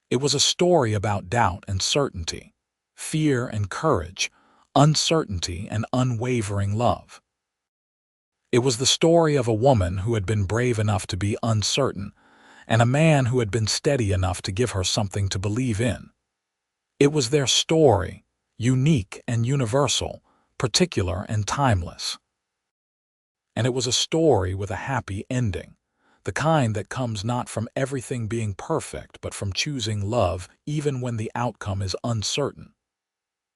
It was a story about doubt and certainty, fear and courage, uncertainty and unwavering love. It was the story of a woman who had been brave enough to be uncertain, and a man who had been steady enough to give her something to believe in. It was their story, unique and universal, particular and timeless. And it was a story with a happy ending, the kind that comes not from everything being perfect but from choosing love even when the outcome is uncertain.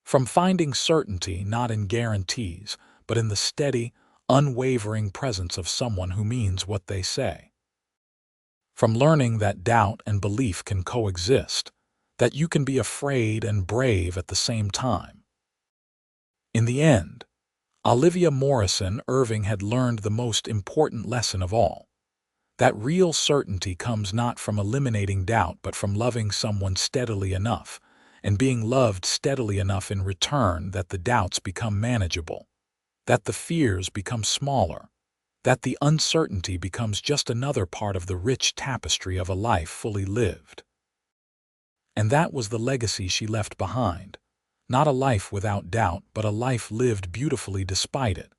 From finding certainty not in guarantees, but in the steady, unwavering presence of someone who means what they say. From learning that doubt and belief can coexist, that you can be afraid and brave at the same time. In the end, Olivia Morrison Irving had learned the most important lesson of all. That real certainty comes not from eliminating doubt but from loving someone steadily enough, and being loved steadily enough in return that the doubts become manageable, that the fears become smaller, that the uncertainty becomes just another part of the rich tapestry of a life fully lived. And that was the legacy she left behind. Not a life without doubt, but a life lived beautifully despite it.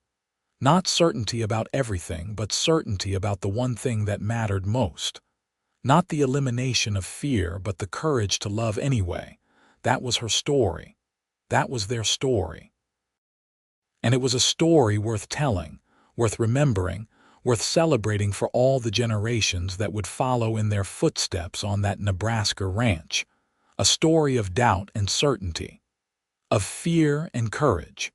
Not certainty about everything, but certainty about the one thing that mattered most. Not the elimination of fear, but the courage to love anyway. That was her story. That was their story. And it was a story worth telling, worth remembering, worth celebrating for all the generations that would follow in their footsteps on that Nebraska ranch. A story of doubt and certainty, of fear and courage,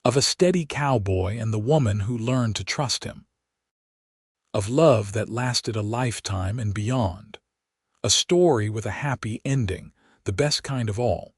of a steady cowboy and the woman who learned to trust him, of love that lasted a lifetime and beyond. A story with a happy ending, the best kind of all.